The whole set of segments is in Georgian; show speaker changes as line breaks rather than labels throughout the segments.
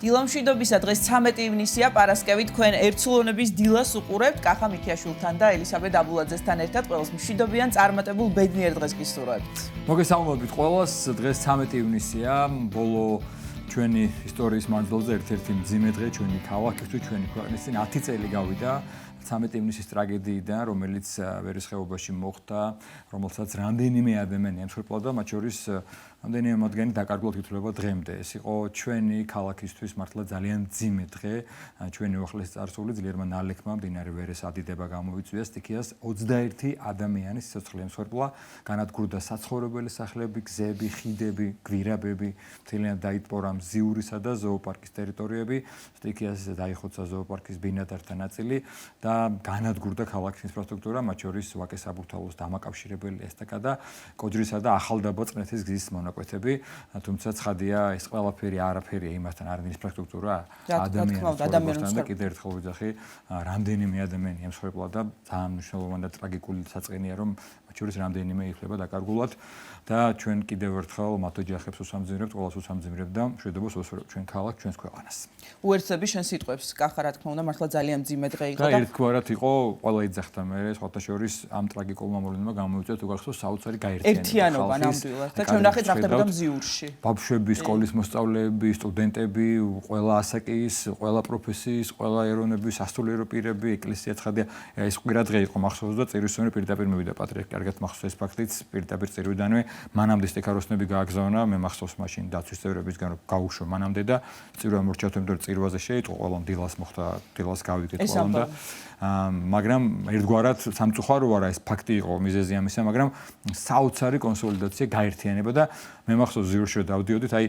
დილამშვიდობისა დღეს 13 ივნისია, პარასკევი, თქვენ ერთსულოვნების დილას უყურებთ კახა მიქიაშვილთან და ელისაბედ აბულაძესთან ერთად ყველას მშვიდობიან წარმატებულ ბედნიერ დღეს გისურვებთ.
მოგესალმებით ყველას, დღეს 13 ივნისია, ბოლო ჩვენი ისტორიის მანძილზე ერთ-ერთი მძიმე დღე ჩვენი ქალაქისთვის, ჩვენი ქვეყნის წინ 10 წელი გავიდა 13 ივნისის ტრაგედიიდან, რომელიც ვერცხეობაში მოხდა, რომელსაც რამდენიმე ადამიანი ემსხვერპლა და მათ შორის რამდენიმე მათგანი დაკარგულად ითვლება დღემდე. ეს იყო ჩვენი ქალაქისთვის მართლა ძალიან მძიმე დღე, ჩვენი უახლესი წარსული ძლიერმა ნალექმა მდინარე ვერეს ადიდება გამოიწვია სტიქიას 21 ადამიანის სიცოცხლე ემსხვერპლა, განადგურდა საცხოვრებელი სახლები, გზები, ხიდები, გვირაბები, მთლიანად დაიტბორა მზიურისა და ზოოპარკის ტერიტორიები, სტიქიას დაიხოცა ზოოპარკის ბინადართა ნაწილი და განადგურდა ქალაქის ინფრასტრუქტურა, მათ შორის ვაკე-საბურთალოს დამაკავშირებელი ესტაკადა, კოჯრისა და ახალდაბა-წყნეთის გზის მონაკვეთები, თუმცა ცხადია, ეს ყველაფერი არაფერია იმასთან, არ არის ინფრასტრუქტურა, ადამიანებთან და კიდევ ერთხელ ვიძახი, რამდენიმე ადამიანი ემსხვერპლა და ძალიან მნიშვნელოვანი და ტრაგიკული საწყენია, რომ მათ შორის რამდენიმე ითვლება დაკარგულად და ჩვენ კიდევ ერთხელ მათ ოჯახებს უსამძიმრებთ, ყველას უსამძიმრებთ და მშვიდობას ვუსურვებთ ჩვენ ქალაქს, ჩვენს ქვეყანას.
უერთდები შენ სიტყვებს, კახა, რა თქმა უნდა, მართლა ძალიან მძიმე დღე იყო
და ერთგვარად იყო, ყველა იძახდა მე, სხვათა შორის ამ ტრაგიკულმა მოვლენებმა გამოიწვია თუ გახსოვს საოცარი
გაერთიანება ნამდვილად და ჩვენ ნახეთ რა ხდებოდა მზიურში.
ბავშვები, სკოლის მოსწავლეები, სტუდენტები, ყველა ასაკის, ყველა პროფესიის, ყველა ეროვნების სასულიერო პირები, ეკლესია ცხადია, ეს კვირა დღე იყო მახსოვს და წირვისწვენი პირდაპირ მივიდა პატრიარქი, კარგად მახსოვს ეს ფაქტიც, პირდაპირ წირვიდანვე მანამდე სტექაროსნები გააგზავნა, მე მახსოვს მაშინ დაცვის წევრებისგან რომ გაუშვა მანამდე და წირვა მორჩათ, იმიტომ რომ წირვაზე შეიტყო, ყველამ დილას მოხდა, დილას გავიგეთ ყველამ და მაგრამ ერთგვარად სამწუხარო არა ეს ფაქტი იყო მიზეზი ამისა, მაგრამ საოცარი კონსოლიდაცია, გაერთიანება და მე მახსოვს ზიურში დავდიოდით, აი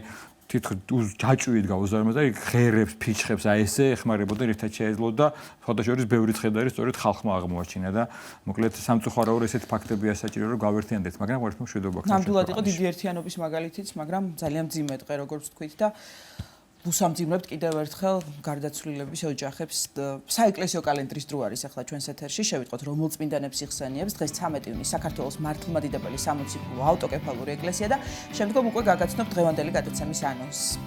თითქოს ჯაჭვით გავუზარმაზა და ღერებს, ფიჩხებს აი ესე ეხმარებოდა ერთად შეეძლო და ფოტოშორის ბევრი ცხედარი სწორედ ხალხმა აღმოაჩინა და მოკლედ სამწუხარო რომ ესეთი ფაქტებია საჭირო რომ გავერთიანდეთ, მაგრამ ვერც მშვიდობა გქონდა.
ნამდვილად იყო დიდი ერთიანობის მაგალითიც, მაგრამ ძალიან მძიმე დღე როგორც ვთქვით და უსამძიმრებთ კიდევ ერთხელ გარდაცვლილების ოჯახებს. საეკლესიო კალენდრის დრო არის ახლა ჩვენს ეთერში. შევიტყოთ რომელ წმინდანებს იხსენიებს. დღეს 13 ივნისი საქართველოს მართლმადიდებელი სამოციქულო ავტოკეფალური ეკლესია და შემდგომ უკვე გაგაცნობ დღევანდელი გადაცემის ანონსს.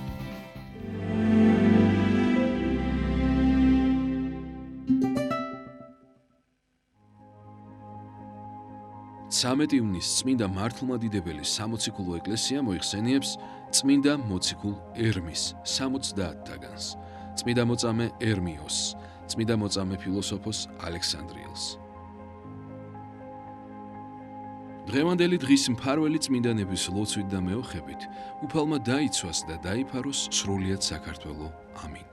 13 ივნისს წმინდა მართლმადიდებელი სამოციქულო ეკლესია მოიხსენიებს წმინდა მოციქულ ერმის 70-დაგანს, წმინდა მოწამე ერმიოსს, წმინდა მოწამე ფილოსოფოს ალექსანდრიელს. დღევანდელი დღის მფარველი წმინდანების ლოცვით და მეოხებით უფალმა დაიცვას და დაიფაროს სრულიად საქართველო. ამინ.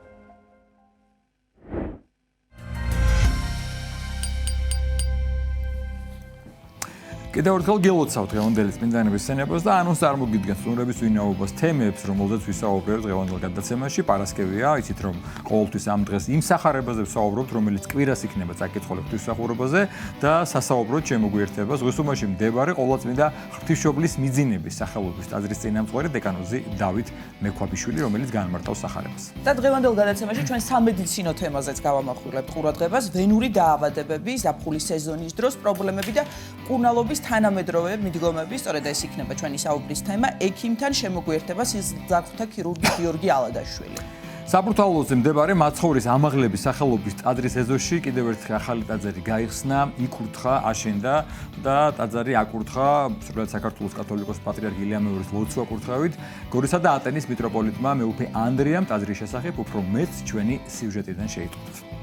კიდევ ერთხელ გელოცავთ დღევანდელი წმინდანების სცენებას და ანონს წარმოგიდგენთ სტუმრების ვინაობას, თემებს, რომელზეც ვისაუბრებთ დღევანდელ გადაცემაში. პარასკევია, იცით რომ ყოველთვის ამ დღეს იმ სახარებაზე ვსაუბრობთ, რომელიც კვირას იქნება წაკითხული ღვთისმსახურებაზე და სასაუბროდ შემოგვიერთება ზღვისუმაში მდებარე ყოვლადწმინდა ღვთისმშობლის მიძინების სახელობის ტაძრის წინამძღვარი დეკანოზი დავით მექვაბიშვილი, რომელიც განმარტავს სახარებას.
და დღევანდელ გადაცემაში ჩვენ სამედიცინო თემაზეც გავამახვილებთ ყურადღებას, ვენური დაავადებები, ზაფხულის სეზონის დროს პრობლემები და მკურნალობის თანამედროვე მიდგომები, სწორედ ეს იქნება ჩვენი საუბრის თემა. ექიმთან შემოგვიერთება სისხლძარღვთა ქირურგი გიორგი ალადაშვილი.
საბურთალოზე მდებარე მაცხოვრის ამაღლების სახელობის ტაძრის ეზოში კიდევ ერთი ახალი ტაძარი გაიხსნა, იკურთხა, აშენდა და ტაძარი აკურთხა სრულიად საქართველოს კათოლიკოს პატრიარქ ილია მეორის ლოცვა-კურთხევით. გორისა და ატენის მიტროპოლიტმა მეუფე ანდრიამ ტაძრის შესახებ უფრო მეც ჩვენი სიუჟეტიდან შეიტყოთ.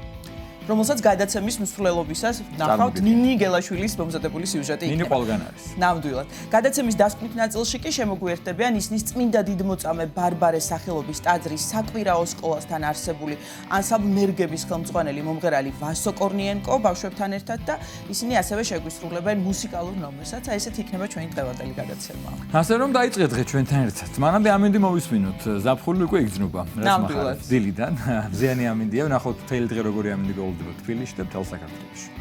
რომელსაც გადაცემის მსვლელობისას ნახავთ ნინი გელაშვილის მომზადებული სიუჟეტი იქნება.
ნინი ყველგან არის.
ნამდვილად. გადაცემის დასკვნით ნაწილში კი შემოგვიერთებიან ისნის წმინდა დიდმოწამე ბარბარე სახელობის ტაძრის საკვირაო სკოლასთან არსებული ანსამბლ მერგების ხელმძღვანელი მომღერალი ვასო კორნიენკო ბავშვებთან ერთად და ისინი ასევე შეგვისრულებენ მუსიკალურ ნომერსაც. აი ესეთ იქნება ჩვენი დღევანდელი გადაცემა.
ასე რომ დაიწყეთ დღე ჩვენთან ერთად. მანამდე ამინდი მოვისმინოთ. ზაფხული უკვე იგრძნობა.
ნამდვილად.
დილიდან. მზიანი ამინდია. ვნახოთ მთელი დღე როგორი ამინდი გოლდება თბილისში და მთელ საქართველოში.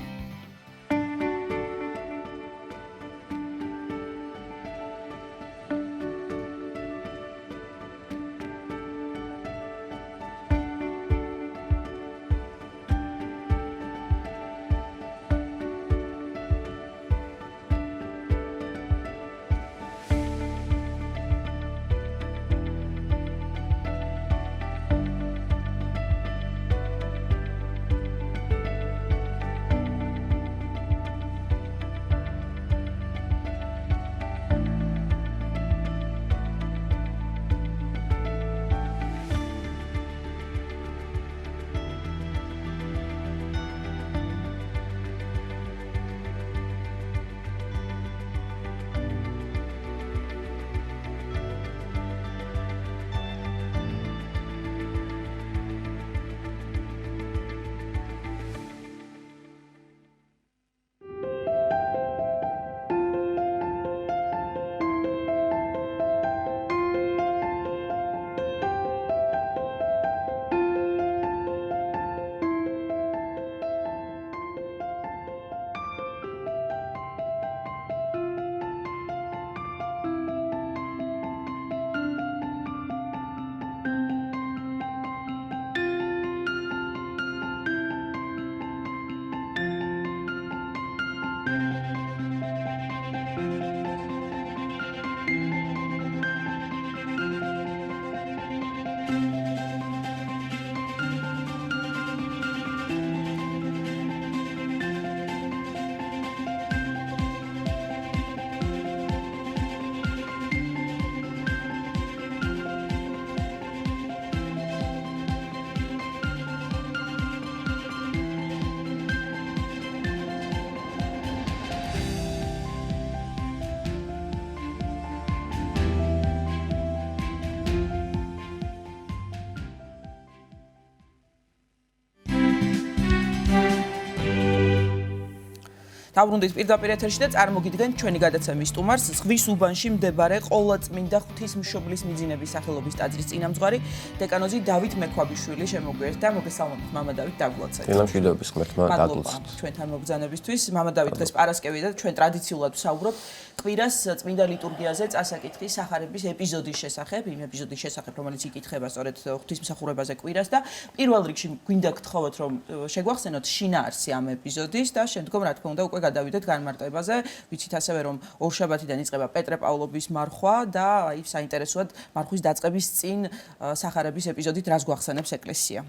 დავრუნდით პირდაპირ ეთერში და წარმოგიდგენთ ჩვენი გადაცემის სტუმარს, ზღვის უბანში მდებარე ყოვლადწმინდა ღვთისმშობლის მიძინების სახელობის ტაძრის წინამძღვარი დეკანოზი დავით მექვაბიშვილი შემოგვიერთდა. მოგესალმებით მამა დავით დაგვლაცეთ.
მადლობის ღმერთმა დაგვლაცეთ.
ჩვენთან მოგზავნებისთვის. მამა დავით დღეს პარასკევია და ჩვენ ტრადიციულად ვსაუბრობთ კვირას წმინდა ლიტურგიაზე წასაკითხის სახარების ეპიზოდის შესახებ, იმ ეპიზოდის შესახებ, რომელიც იკითხება სწორედ ღვთისმსახურებაზე კვირას და პირველ რიგში გვინდა გთხოვოთ, რომ შეგვახსენოთ შინაარსი ამ ეპიზოდის და შემდგომ რა თქმა უნდა უკვე გადავიდეთ განმარტებაზე. ვიცით ასევე რომ ორშაბათიდან იწყება პეტრე პავლობის მარხვა და აი საინტერესოა მარხვის დაწყების წინ სახარების ეპიზოდით რას გვახსენებს ეკლესია.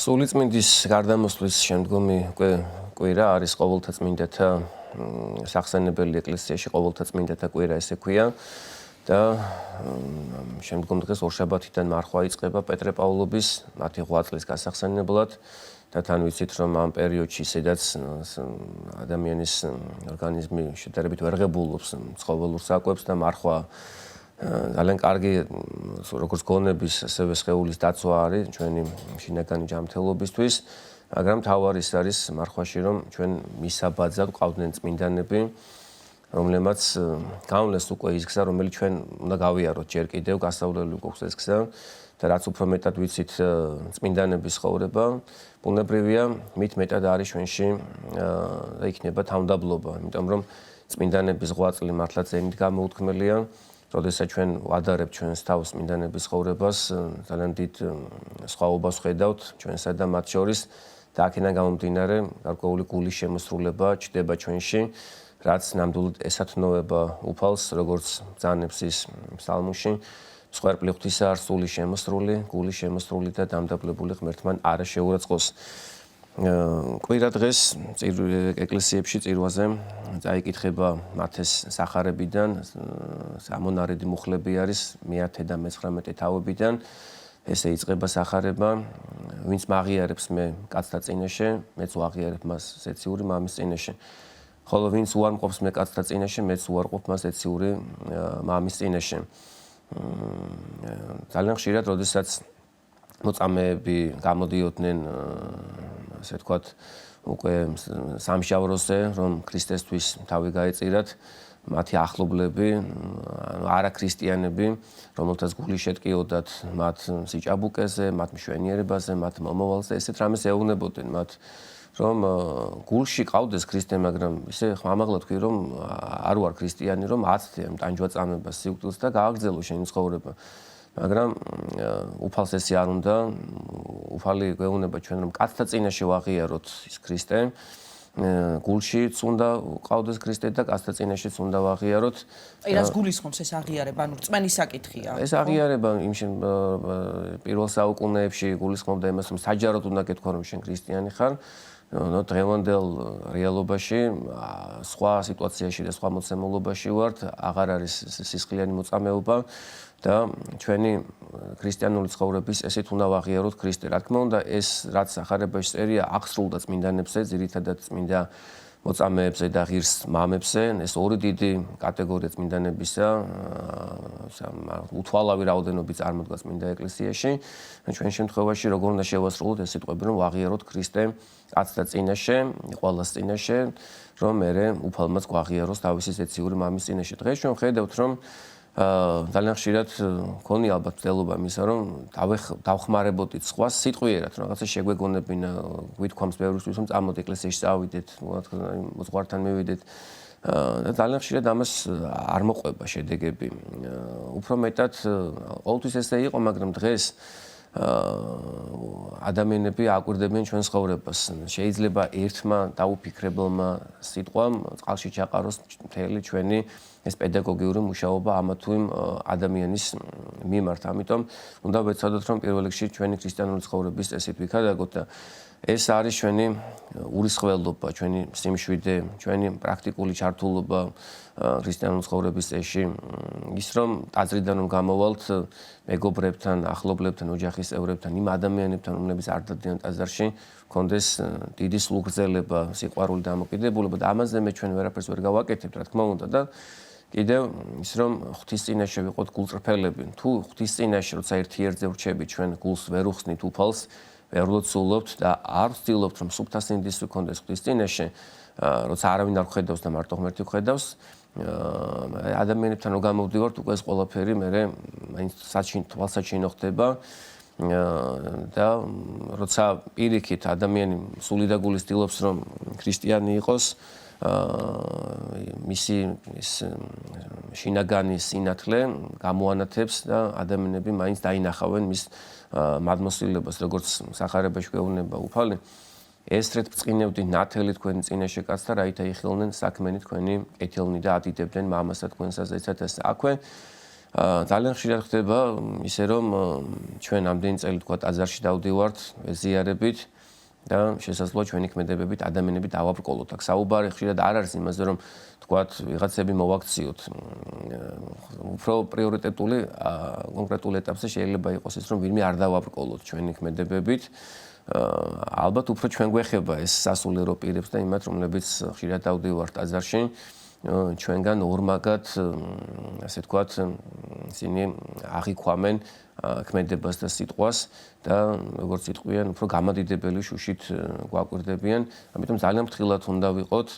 სულიწმინდის გარდამოსვლის შემდგომი კვირა არის ყოველთა წმინდათა სახსენებელი ეკლესიაში ყოველთა წმინდათა კვირა ესე ქვია და შემდგომ დღეს ორშაბათიდან მარხვა იწყება პეტრე პავლობის მათი 8 წლის გასახსენებლად და თან ვიცით რომ ამ პერიოდში სადაც ადამიანის ორგანიზმი შედარებით ვერ ღებულობს ცხოველურ საკვებს და მარხვა ძალიან კარგი როგორც გონების ასევე სხეულის დაცვა არის ჩვენი შინაგანი ჯანმრთელობისთვის, მაგრამ თავარი ის არის მარხვაში რომ ჩვენ მისაბაძად ყავდნენ წმინდანები, რომლებმაც გავლეს უკვე ის გზა, რომელიც ჩვენ უნდა გავიაროთ ჯერ კიდევ გასავლელი გვაქვს ეს გზა და რაც უფრო მეტად ვიცით წმინდანების ცხოვრება, ბუნებრივია მით მეტად არის ჩვენში და იქნება თავმდაბლობა, იმიტომ რომ წმინდანების 8 წელი მართლაც ზენით გამოუთქმელია. როდესაც ჩვენ ვადარებთ ჩვენს თავს წმინდანების ცხოვრებას, ძალიან დიდ სხვაობას ხედავთ ჩვენსა და მათ შორის და აქედან გამომდინარე გარკვეული გულის შემოსრულება ჩდება ჩვენში, რაც ნამდვილად ესათნოება უფალს, როგორც ბრძანებს ის ფსალმუში, მსხვერპლი ღვთისა არ სული შემოსრული, გული შემოსრული და დამდაბლებული ღმერთმან არა შეურაცხყოს. კვირა დღეს ეკლესიებში წირვაზე წაიკითხება მათეს სახარებიდან, ამონარიდი მუხლები არის მე-10 და მე-19 თაობიდან. ესე იწყება სახარება, ვინც მაღიარებს მე კაცთა წინაშე, მეც ვაღიარებ მას ზეციური მამის წინაშე. ხოლო ვინც უარმყოფს მე კაცთა წინაშე, მეც უარყოფ მას ზეციური მამის წინაშე. ძალიან ხშირად, როდესაც მოწამეები გამოდიოდნენ ასე ვთქვათ, უკვე სამშაბლოზე, რომ ქრისტესთვის თავი გაეწირათ, მათი ახლობლები, არაქრისტიანები, რომელთაც გული შეტკიოდათ მათ სიჭაბუკეზე, მათ მშვენიერებაზე, მათ მომავალზე, ესეთ რამეს ეუბნებოდნენ მათ, რომ გულში ყავდეს ქრისტე, მაგრამ ისე ხმამაღლა თქვი, რომ არ ვარ ქრისტიანი, რომ აცდე ტანჯვა წამებას სიკვდილს და გააგრძელო შენი ცხოვრება. მაგრამ უფალს ესე არ უნდა, უფალი გვეუბნება ჩვენ რომ კაცთა წინაშე ვაღიაროთ ის ქრისტე, გულშიც უნდა ყავდეს ქრისტე და კაცთა წინაშეც უნდა ვაღიაროთ.
რას გულისხმობს ეს აღიარება, ანუ რწმენის საკითხია.
ეს აღიარება იმ პირველ საუკუნეებში გულისხმობდა იმას, რომ საჯაროდ უნდა გეთქვა რომ შენ ქრისტიანი ხარ. დღევანდელ რეალობაში, სხვა სიტუაციაში და სხვა მოცემულობაში ვართ, აღარ არის სისხლიანი მოწამეობა და ჩვენი ქრისტიანული ცხოვრების ესეთ უნდა ვაღიაროთ ქრისტე. რა თქმა უნდა, ეს რაც სახარებაში წერია, აღსრულდა წმინდანებზე, ძირითადად წმინდა მოწამეებზე და ღირს მამებზე, ეს ორი დიდი კატეგორია წმინდანებისა, უთვალავი რაოდენობით წარმოდგა წმინდა ეკლესიაში. ჩვენ შემთხვევაში როგორ უნდა შევასრულოთ ეს სიტყვები, რომ ვაღიაროთ ქრისტე კაცთა წინაშე, ყველას წინაშე, რომ მერე უფალმაც გვაღიაროს თავისი ზეციური მამის წინაშე. დღეს ჩვენ ხედავთ, რომ ძალიან ხშირად მქონია ალბათ მცდელობა იმისა, რომ დავხმარებოდით სხვას სიტყვიერად, რაღაცა შეგვეგონებინა, გვითქვამს ბევრისთვის, რომ წამოდი ეკლესიაში წავიდეთ, მოძღვართან მივიდეთ. და ძალიან ხშირად ამას არ მოყვება შედეგები. უფრო მეტად ყოველთვის ესე იყო, მაგრამ დღეს ადამიანები აკვირდებიან ჩვენს ცხოვრებას. შეიძლება ერთმა დაუფიქრებელმა სიტყვამ წყალში ჩაყაროს მთელი ჩვენი ეს პედაგოგიური მუშაობა ამა თუ იმ ადამიანის მიმართ. ამიტომ უნდა ვეცადოთ, რომ პირველ რიგში ჩვენი ქრისტიანული ცხოვრების წესით ვიქადაგოთ და ეს არის ჩვენი ურისხველობა, ჩვენი სიმშვიდე, ჩვენი პრაქტიკული ჩართულობა ქრისტიანული ცხოვრების წესში. ის რომ ტაძრიდან რომ გამოვალთ მეგობრებთან, ახლობლებთან, ოჯახის წევრებთან, იმ ადამიანებთან, რომლებიც არ დადიან ტაძარში, გქონდეს დიდი სულგრძელება, სიყვარული და დამოკიდებულება და ამაზე მე ჩვენ ვერაფერს ვერ გავაკეთებთ, რა თქმა უნდა და კიდევ ის რომ ღვთის წინაშე ვიყოთ გულწრფელები. თუ ღვთის წინაშე როცა ერთ-ერთზე ვრჩები ჩვენ გულს ვერ უხსნით უფალს, ვეღარ ვცულობთ და არ ვცდილობთ რომ სუფთა სინდისი გქონდეს ღვთის წინაშე, როცა არავინ არ ხედავს და მარტო ღმერთი ხედავს, ადამიანებთან რო გამოვდივართ, უკვე ეს ყველაფერი მე მაინც თვალსაჩინო ხდება და როცა პირიქით ადამიანი სული და გული ცდილობს რომ ქრისტიანი იყოს, მისი ის შინაგანი სინათლე გამოანათებს და ადამიანები მაინც დაინახავენ მის მადმოსილებას, როგორც სახარებაში გვეუბნება უფალი. ესრეთ ბწყინებდი ნათელი თქვენი წინაშე კაცთა, რაითა იხილნენ საქმენი თქვენი კეთილნი და ადიდებდნენ მამასა თქვენსაც ეცათ ეს აქვე. ძალიან ხშირად ხდება ისე რომ ჩვენ ამდენი წელი თქვა ტაძარში დავდივართ ეზიარებით და შესაძლოა ჩვენი ქმედებებით ადამიანები დავაბრკოლოთ. აქ საუბარი ხშირად არ არის იმაზე რომ თქვათ ვიღაცები მოვაქციოთ. უფრო პრიორიტეტული კონკრეტულ ეტაპზე შეიძლება იყოს ის რომ ვინმე არ დავაბრკოლოთ ჩვენი ქმედებებით. ალბათ უფრო ჩვენ გვეხება ეს სასულიერო პირებს და იმათ რომლებიც ხშირად დავდივართ ტაძარში ჩვენგან ორმაგად ასე თქვათ ისინი აღიქვამენ ქმედებას და სიტყვას და როგორც იტყვიან უფრო გამადიდებელი შუშით გვაკვირდებიან. ამიტომ ძალიან ფრთხილად უნდა ვიყოთ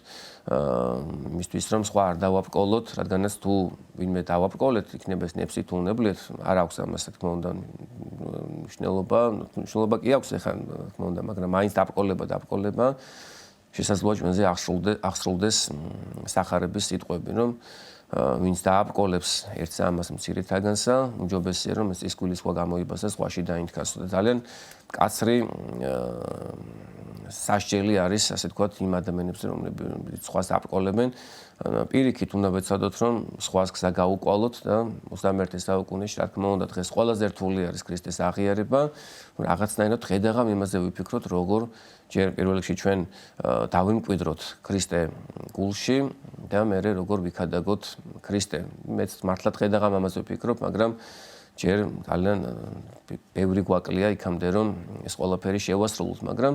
მისთვის რომ სხვა არ დავაბრკოლოთ, რადგანაც თუ ვინმე დავაბრკოლეთ, იქნება ეს ნეფსი თუ უნებლიეთ, არ აქვს ამას თქმა უნდა მნიშვნელობა კი აქვს ეხლა თქმა უნდა, მაგრამ მაინც დაბრკოლება შესაძლოა ჩვენზე აღსრულდეს სახარების სიტყვები, რომ ვინც დააბრკოლებს ერთს ამას მცირეთაგანსა, უმჯობესია რომ ეს ისკვილის სხვა გამოიბას და სხვაში დაინთქასო და ძალიან კაცრი სასჯელი არის, ასე თქვათ, იმ ადამიანებს, რომლებიც სხვას დააბრკოლებენ. პირიქით უნდა ვეცადოთ, რომ სხვას გზა გაუკვალოთ და 21 საუკუნეში, რა თქმა უნდა, დღეს ყველაზე რთული არის ქრისტეს აღიარება. რაღაცნაირად ხედაღამ იმაზე ვიფიქროთ, როგორ ჯერ პირველ რიგში ჩვენ დავიმკვიდროთ ქრისტე გულში და მერე როგორ ვიქადაგოთ ქრისტე. მეც მართლა ხედაღამ ამაზე ვფიქრობ, მაგრამ ჯერ ძალიან ბევრი გვაკლია იქამდე რომ ეს ყველაფერი შევასრულოთ, მაგრამ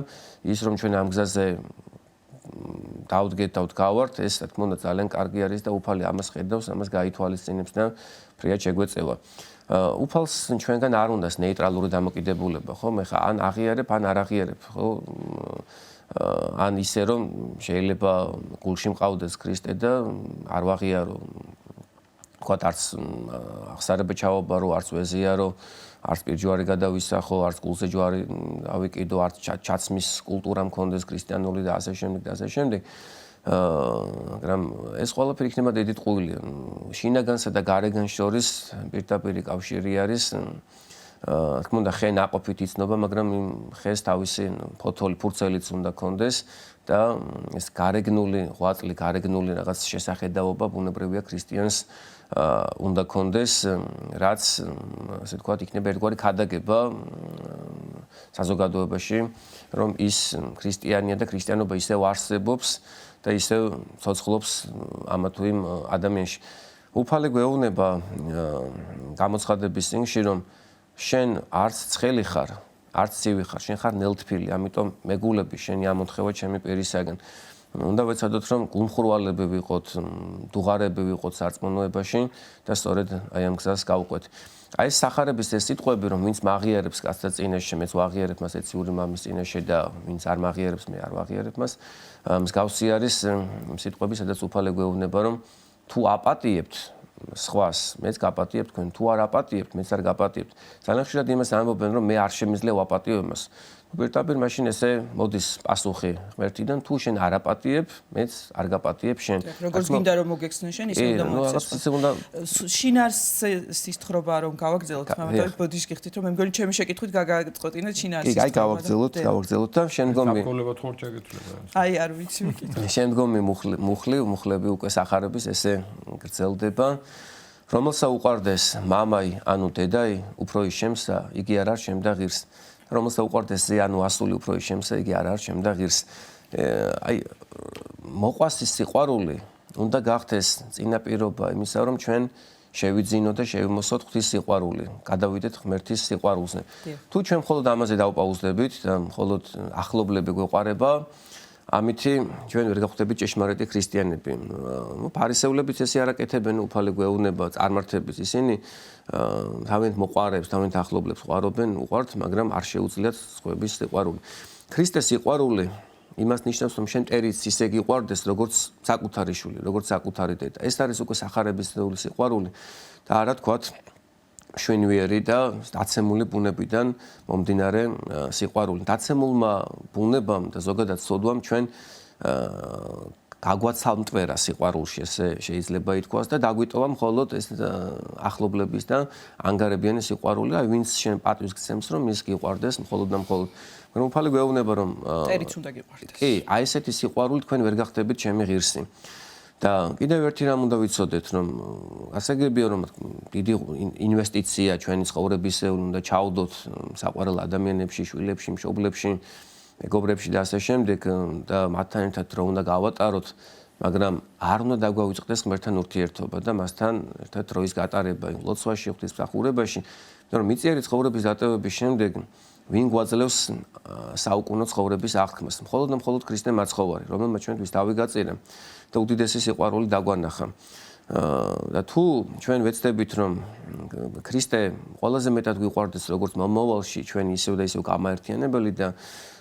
ის რომ ჩვენ ამ გზაზე დავდგეთ და ვდგავართ, ეს რა თქმა უნდა ძალიან კარგი არის და უფალი ამას ხედავს, ამას გაითვალისწინებს და ფრიად შეგვეწევა. უფალს ჩვენგან არ უნდა ნეიტრალური დამოკიდებულება, ხო? მე ხა ან აღიარებ, ან არ აღიარებ, ხო? ან ისე რომ შეიძლება გულში მყავდეს ქრისტე და არ ვაღიარო. თქვათ არც აღსარება ჩავაბარო, არც ვეზიარო, არც პირჯვარი გადავისახო, არც გულზე ჯვარი ავიკიდო, არც ჩაცმის კულტურა მქონდეს ქრისტიანული და ასე შემდეგ და ასე შემდეგ. მაგრამ ეს ყველაფერი იქნება დიდი ტყუილი. შინაგანსა და გარეგან შორის პირდაპირი კავშირი არის. თქმა უნდა, ხე ნაყოფით იცნობა, მაგრამ იმ ხეს თავისი ფოთოლი, ფურცელიც უნდა ქონდეს და ეს გარეგნული ღვაწლი, გარეგნული რაღაც შესახედაობა ბუნებრივია ქრისტიანს უნდა ქონდეს, რაც ასე ვთქვათ, იქნება ერთგვარი ქადაგება საზოგადოებაში, რომ ის ქრისტიანია და ქრისტიანობა ისევ არსებობს და ისევ ცოცხლობს ამა თუ იმ ადამიანში. უფალი გვეუბნება გამოცხადების წიგნში, რომ შენ არც ცხელი ხარ, არც ცივი ხარ, შენ ხარ ნელთბილი, ამიტომ მეგულები შენი ამოთხევა ჩემი პირისაგან. უნდა ვეცადოთ, რომ გულმხურვალები ვიყოთ, დუღარები ვიყოთ სარწმუნოებაში და სწორედ აი ამ გზას გავყვეთ. აი ეს სახარების ეს სიტყვები, რომ ვინც მაღიარებს კაცთა წინაშე, მეც ვაღიარებ მას ეციური მამის წინაშე და ვინც არ მაღიარებს, მე არ ვაღიარებ მას. მსგავსი არის სიტყვები, სადაც უფალი გვეუბნება, რომ თუ აპატიებთ სხვას, მეც გაპატიებ თქვენ, თუ არ აპატიებთ, მეც არ გაპატიებთ. ძალიან ხშირად იმას ამბობენ, რომ მე არ შემიძლია ვაპატიო იმას. პირდაპირ მაშინ ესე მოდის πასუხი ღმერთიდან, თუ შენ არ აპატიებ, მეც არ გაპატიებ შენ.
როგორც გინდა რომ მოგექცნენ შენ, ისე უნდა მოეცეს. შინაარსის თხრობა რომ გავაგრძელოთ, მაგრამ ბოდიში გიხდით რომ მე მგონი ჩემი შეკითხვით გაგაწყვეტინეთ შინაარსის.
კი, აი გავაგრძელოთ და შემდგომი.
დაბრკოლება თუ არ ჩაგეთვლება.
აი არ ვიცი ვიკითხე.
შემდგომი მუხლები უკვე სახარების ესე გრძელდება. რომელსა უყვარდეს მამაი, ანუ დედაი, უფრო ის შემსა, იგი არ არ შემდა ღირს. რომელსა უყვარდეს ზე, ანუ ასული უფრო ის შემსა, იგი არ არ შემდა ღირს. აი მოყვასის სიყვარული უნდა გახდეს წინაპირობა იმისა, რომ ჩვენ შევიძინოთ და შევიმოსოთ ღვთის სიყვარული, გადავიდეთ ღმერთის სიყვარულზე. თუ ჩვენ მხოლოდ ამაზე დავპაუზდებით და მხოლოდ ახლობლები გვეყარება, ამითი ჩვენ ვერ გავხდებით ჭეშმარიტი ქრისტიანები. ფარისეულებიც ესე არაკეთებენ, უფალი გვეუბნება წარმართების ისინი თავიანთ მოყვარებს, თავიანთ ახლობლებს ყვარობენ, უყვართ, მაგრამ არ შეუძლიათ სხვების სიყვარული. ქრისტეს სიყვარული იმას ნიშნავს, რომ შენ მტერიც ისე გიყვარდეს, როგორც საკუთარი შვილი, როგორც საკუთარი დედა. ეს არის უკვე სახარებისეული სიყვარული და არა თქვათ შვენიერი და დაცემული ბუნებიდან მომდინარე სიყვარული. დაცემულმა ბუნებამ და ზოგადად სოდვამ ჩვენ გაგვაცალმტვერა სიყვარულში, ესე შეიძლება ითქვას და დაგვიტოვა მხოლოდ ეს ახლობლების და ანგარებიანი სიყვარული, აი ვინც შენ პატივს გცემს, რომ ის გიყვარდეს მხოლოდ და მხოლოდ. მაგრამ უფალი გვეუბნება, რომ
მტერიც უნდა გიყვარდეს.
კი, აი ესეთი სიყვარული თქვენ ვერ გახდებით ჩემი ღირსი. და კიდევ ერთი რამ უნდა ვიცოდეთ, რომ გასაგებია, რომ დიდი ინვესტიცია ჩვენი ცხოვრებისეულ უნდა ჩაუდოთ საყვარელ ადამიანებში, შვილებში, მშობლებში, მეგობრებში და ასე შემდეგ და მათთან ერთად დრო უნდა გავატაროთ, მაგრამ არ უნდა დაგვავიწყდეს ღმერთთან ურთიერთობა და მასთან ერთად დროის გატარება ლოცვაში, ღვთისმსახურებაში, იმიტომ რომ მიწიერი ცხოვრების დატოვების შემდეგ ვინ გვაძლევს საუკუნო ცხოვრების აღქმას? მხოლოდ და მხოლოდ ქრისტე მაცხოვარი, რომელმაც ჩვენთვის თავი გაწირა და უდიდესი სიყვარული დაგვანახა. და თუ ჩვენ ვეცდებით, რომ ქრისტე ყველაზე მეტად გვიყვარდეს, როგორც მომავალში ჩვენ ისევ და ისევ გამაერთიანებელი და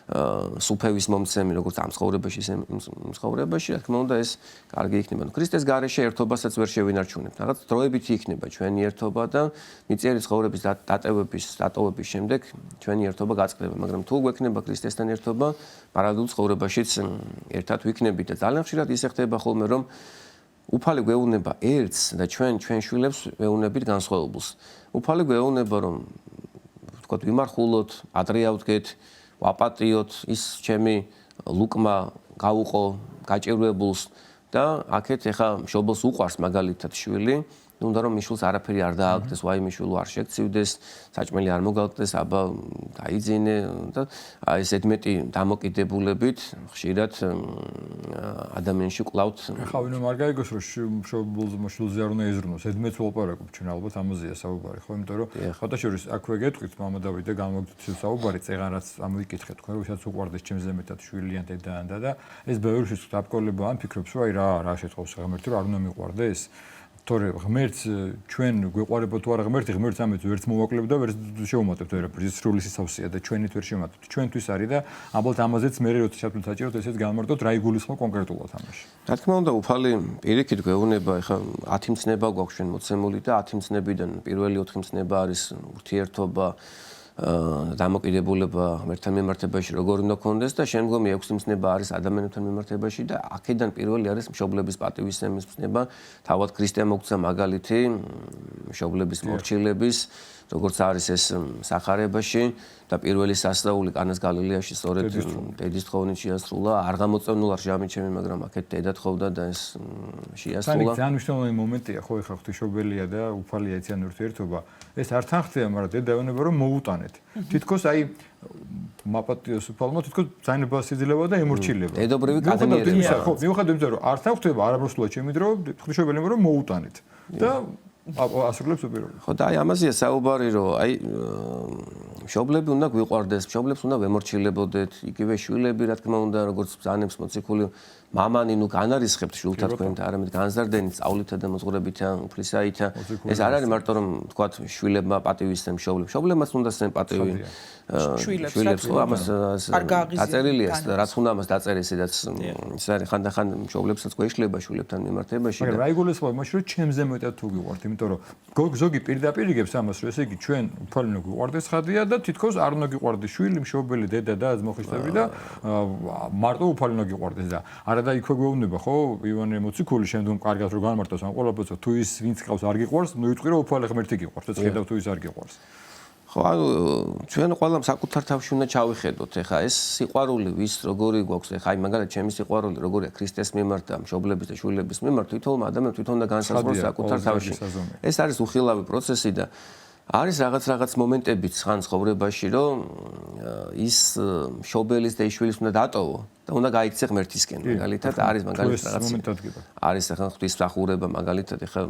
სუფევის მომცემი, როგორც ამ ცხოვრებაში, ისე იმ ცხოვრებაში, რა თქმა უნდა, ეს კარგი იქნება. ქრისტეს გარეშე ერთობასაც ვერ შევინარჩუნებთ. რაღაც დროებითი იქნება ჩვენი ერთობა და მიწიერი ცხოვრების დატოვების შემდეგ ჩვენი ერთობა გაწყდება, მაგრამ თუ გვექნება ქრისტესთან ერთობა, პარალელურ ცხოვრებაშიც ერთად ვიქნებით და ძალიან ხშირად ისე ხდება ხოლმე, რომ უფალი გვეუბნება ერთს და ჩვენ შვილებს ვეუბნებით განსხვავებულს. უფალი გვეუბნება, რომ ვთქვათ, ვიმარხულოთ, ადრე ავდგეთ, ვაპატიოთ, ის ჩემი ლუკმა გაუყო გაჭირვებულს და აქეთ ეხა მშობელს უყვარს მაგალითად შვილი, უნდა რომ მიშვილს არაფერი არ დააგდეს, ვაიმე შვილო არ შეგცივდეს, საჭმელი არ მოგალკდეს, აბა დაიძინე და აი ეს ედმეტი დამოკიდებულებით ხშირად ადამიანში კლავთ.
ხა ვინმე არ გაიგოს რომ მშვილზე არ უნდა ეზრუნოს, ედმეტს ვლაპარაკობ ჩვენ ალბათ ამაზეა საუბარი, ხო, იმიტომ რომ ხოთაშორის აქვე გეტყვით მამა დავით და გამოგდით საუბარი, წეღან რაც ამოიკითხეთ თქვენ, ვისაც უყვარდეს ჩემზე მეტად შვილი ან დედა ან და ეს ბევრი შეცდაბკოლება ან ფიქრობს რომ აი რა შეწყობს ღმერთი რომ არ უნდა მიყვარდეს. თორე ღმერთს ჩვენ გვეყარება თუ არა ღმერთს ამით ვერც მოვაკლებდა, ვერც შევუმატებთ ვერაფერს. ის სრული სიცავსეა და ჩვენით ვერ შევუმატებთ. ჩვენთვის არის და ალბათ ამაზეც მე როცა ჩათვლით საჭიროთ ესეც განმარტოთ რა იგულისხმება კონკრეტულად ამაში.
რა თქმა უნდა, უფალი პირიქით გვეუბნება, ეხა 10 მცნება გვაქვს ჩვენ მოცემული და 10 მცნებიდან პირველი 4 მცნება არის ურთიერთობა, დამოკიდებულება ღმერთთან მიმართებაში როგორ უნდა გქონდეს და შემდგომი 6 მცნება არის ადამიანებთან მიმართებაში და აქედან პირველი არის მშობლების პატივისცემის მცნება. თავად ქრისტე მოგცა მაგალითი მშობლების მორჩილების, როგორც არის ეს სახარებაში და პირველი სასწაული კანას გალილეაში სწორედ დედის თხოვნით შეასრულა. არ გამოწვეულა ჟამი ჩემი, მაგრამ აქეთ დედა თხოვდა და ეს შეასრულა.
ძალიან მნიშვნელოვანი მომენტია, ხო, ეხლა ღვთისმშობელია და უფალია ეციან ურთიერთობა. ეს არ თანხდება, მაგრამ დედა ეუბნება რომ მოუტანეთ. თითქოს აი მაპატიოს უფალმა თითქოს ძალიანებას იძლევა და ემორჩილება.
დედობრივი კადნიერია.
ხო, მიუხედავად იმისა, რომ არ თანხდება არაბროსულად ჩემი დრო, ღვთისმშობელი რომ მოუტანეთ. და ასრულებს უპირობლად.
ხო და აი ამაზეა საუბარი, რომ აი მშობლები უნდა გვიყვარდეს, მშობლებს უნდა ვემორჩილებოდეთ, იგივე შვილები, რა თქმა უნდა, როგორც ბრძანებს მოციქული მამანი, ნუ განარისხებთ შვილთა თქვენთ, არამედ განზარდენით, სწავლითა და მოძღვრებითა, უფლისაითა. ეს არ არის მარტო რომ თქვათ შვილებმა პატივისცემ მშობლებს. მშობლებმაც უნდა სცენ პატივი შვილებს, ხო, ამას დაწერილია, რაც უნდა ამას დაწერეს, სადაც ის არის ხანდახან მშობლებსაც გვეშლება შვილებთან მიმართებაში.
მაგრამ რა იგულისხმება მაშინ რომ ჩემზე მეტად თუ გიყვართ, იმიტომ რომ ზოგი პირდაპირ იგებს ამას, რომ ესე იგი ჩვენ უფალი უნდა გვიყვარდეს ხადია და თითქოს არ უნდა გიყვარდეს შვილი, მშობელი, დედა და მოხისები და მარტო უფალი უნდა გიყვარდეს და არა და იქვე გვეუბნება, ხო, ივანე მოციქული შემდგომ კარგად რომ განმარტოს ამ ყველაფერს, თუ ის ვინც ყავს არ გიყვარს, ნუ იტყვი რომ უფალი ღმერთი გიყვარს, და ხედავ თუ ის არ გიყვარს.
ხო, ანუ ჩვენ ყველამ საკუთარ თავში უნდა ჩავიხედოთ. ეხა ეს სიყვარული ვის როგორი გვაქვს, ეხა აი მაგალითად ჩემი სიყვარული როგორია ქრისტეს მიმართ და მშობლების და შვილების მიმართ, თვითონმა ადამიანს თვითონ და განსაზღვროს საკუთარ თავში. ეს არის უხილავი პროცესი და არის რაღაც მომენტებიც ხან ცხოვრებაში, რომ ის მშობელის და შვილის უნდა დატოვო. და უნდა გაიქცე ღმერთისკენ მაგალითად არის მაგალითად რაღაც არის ახლა ღვთისმსახურება მაგალითად ახლა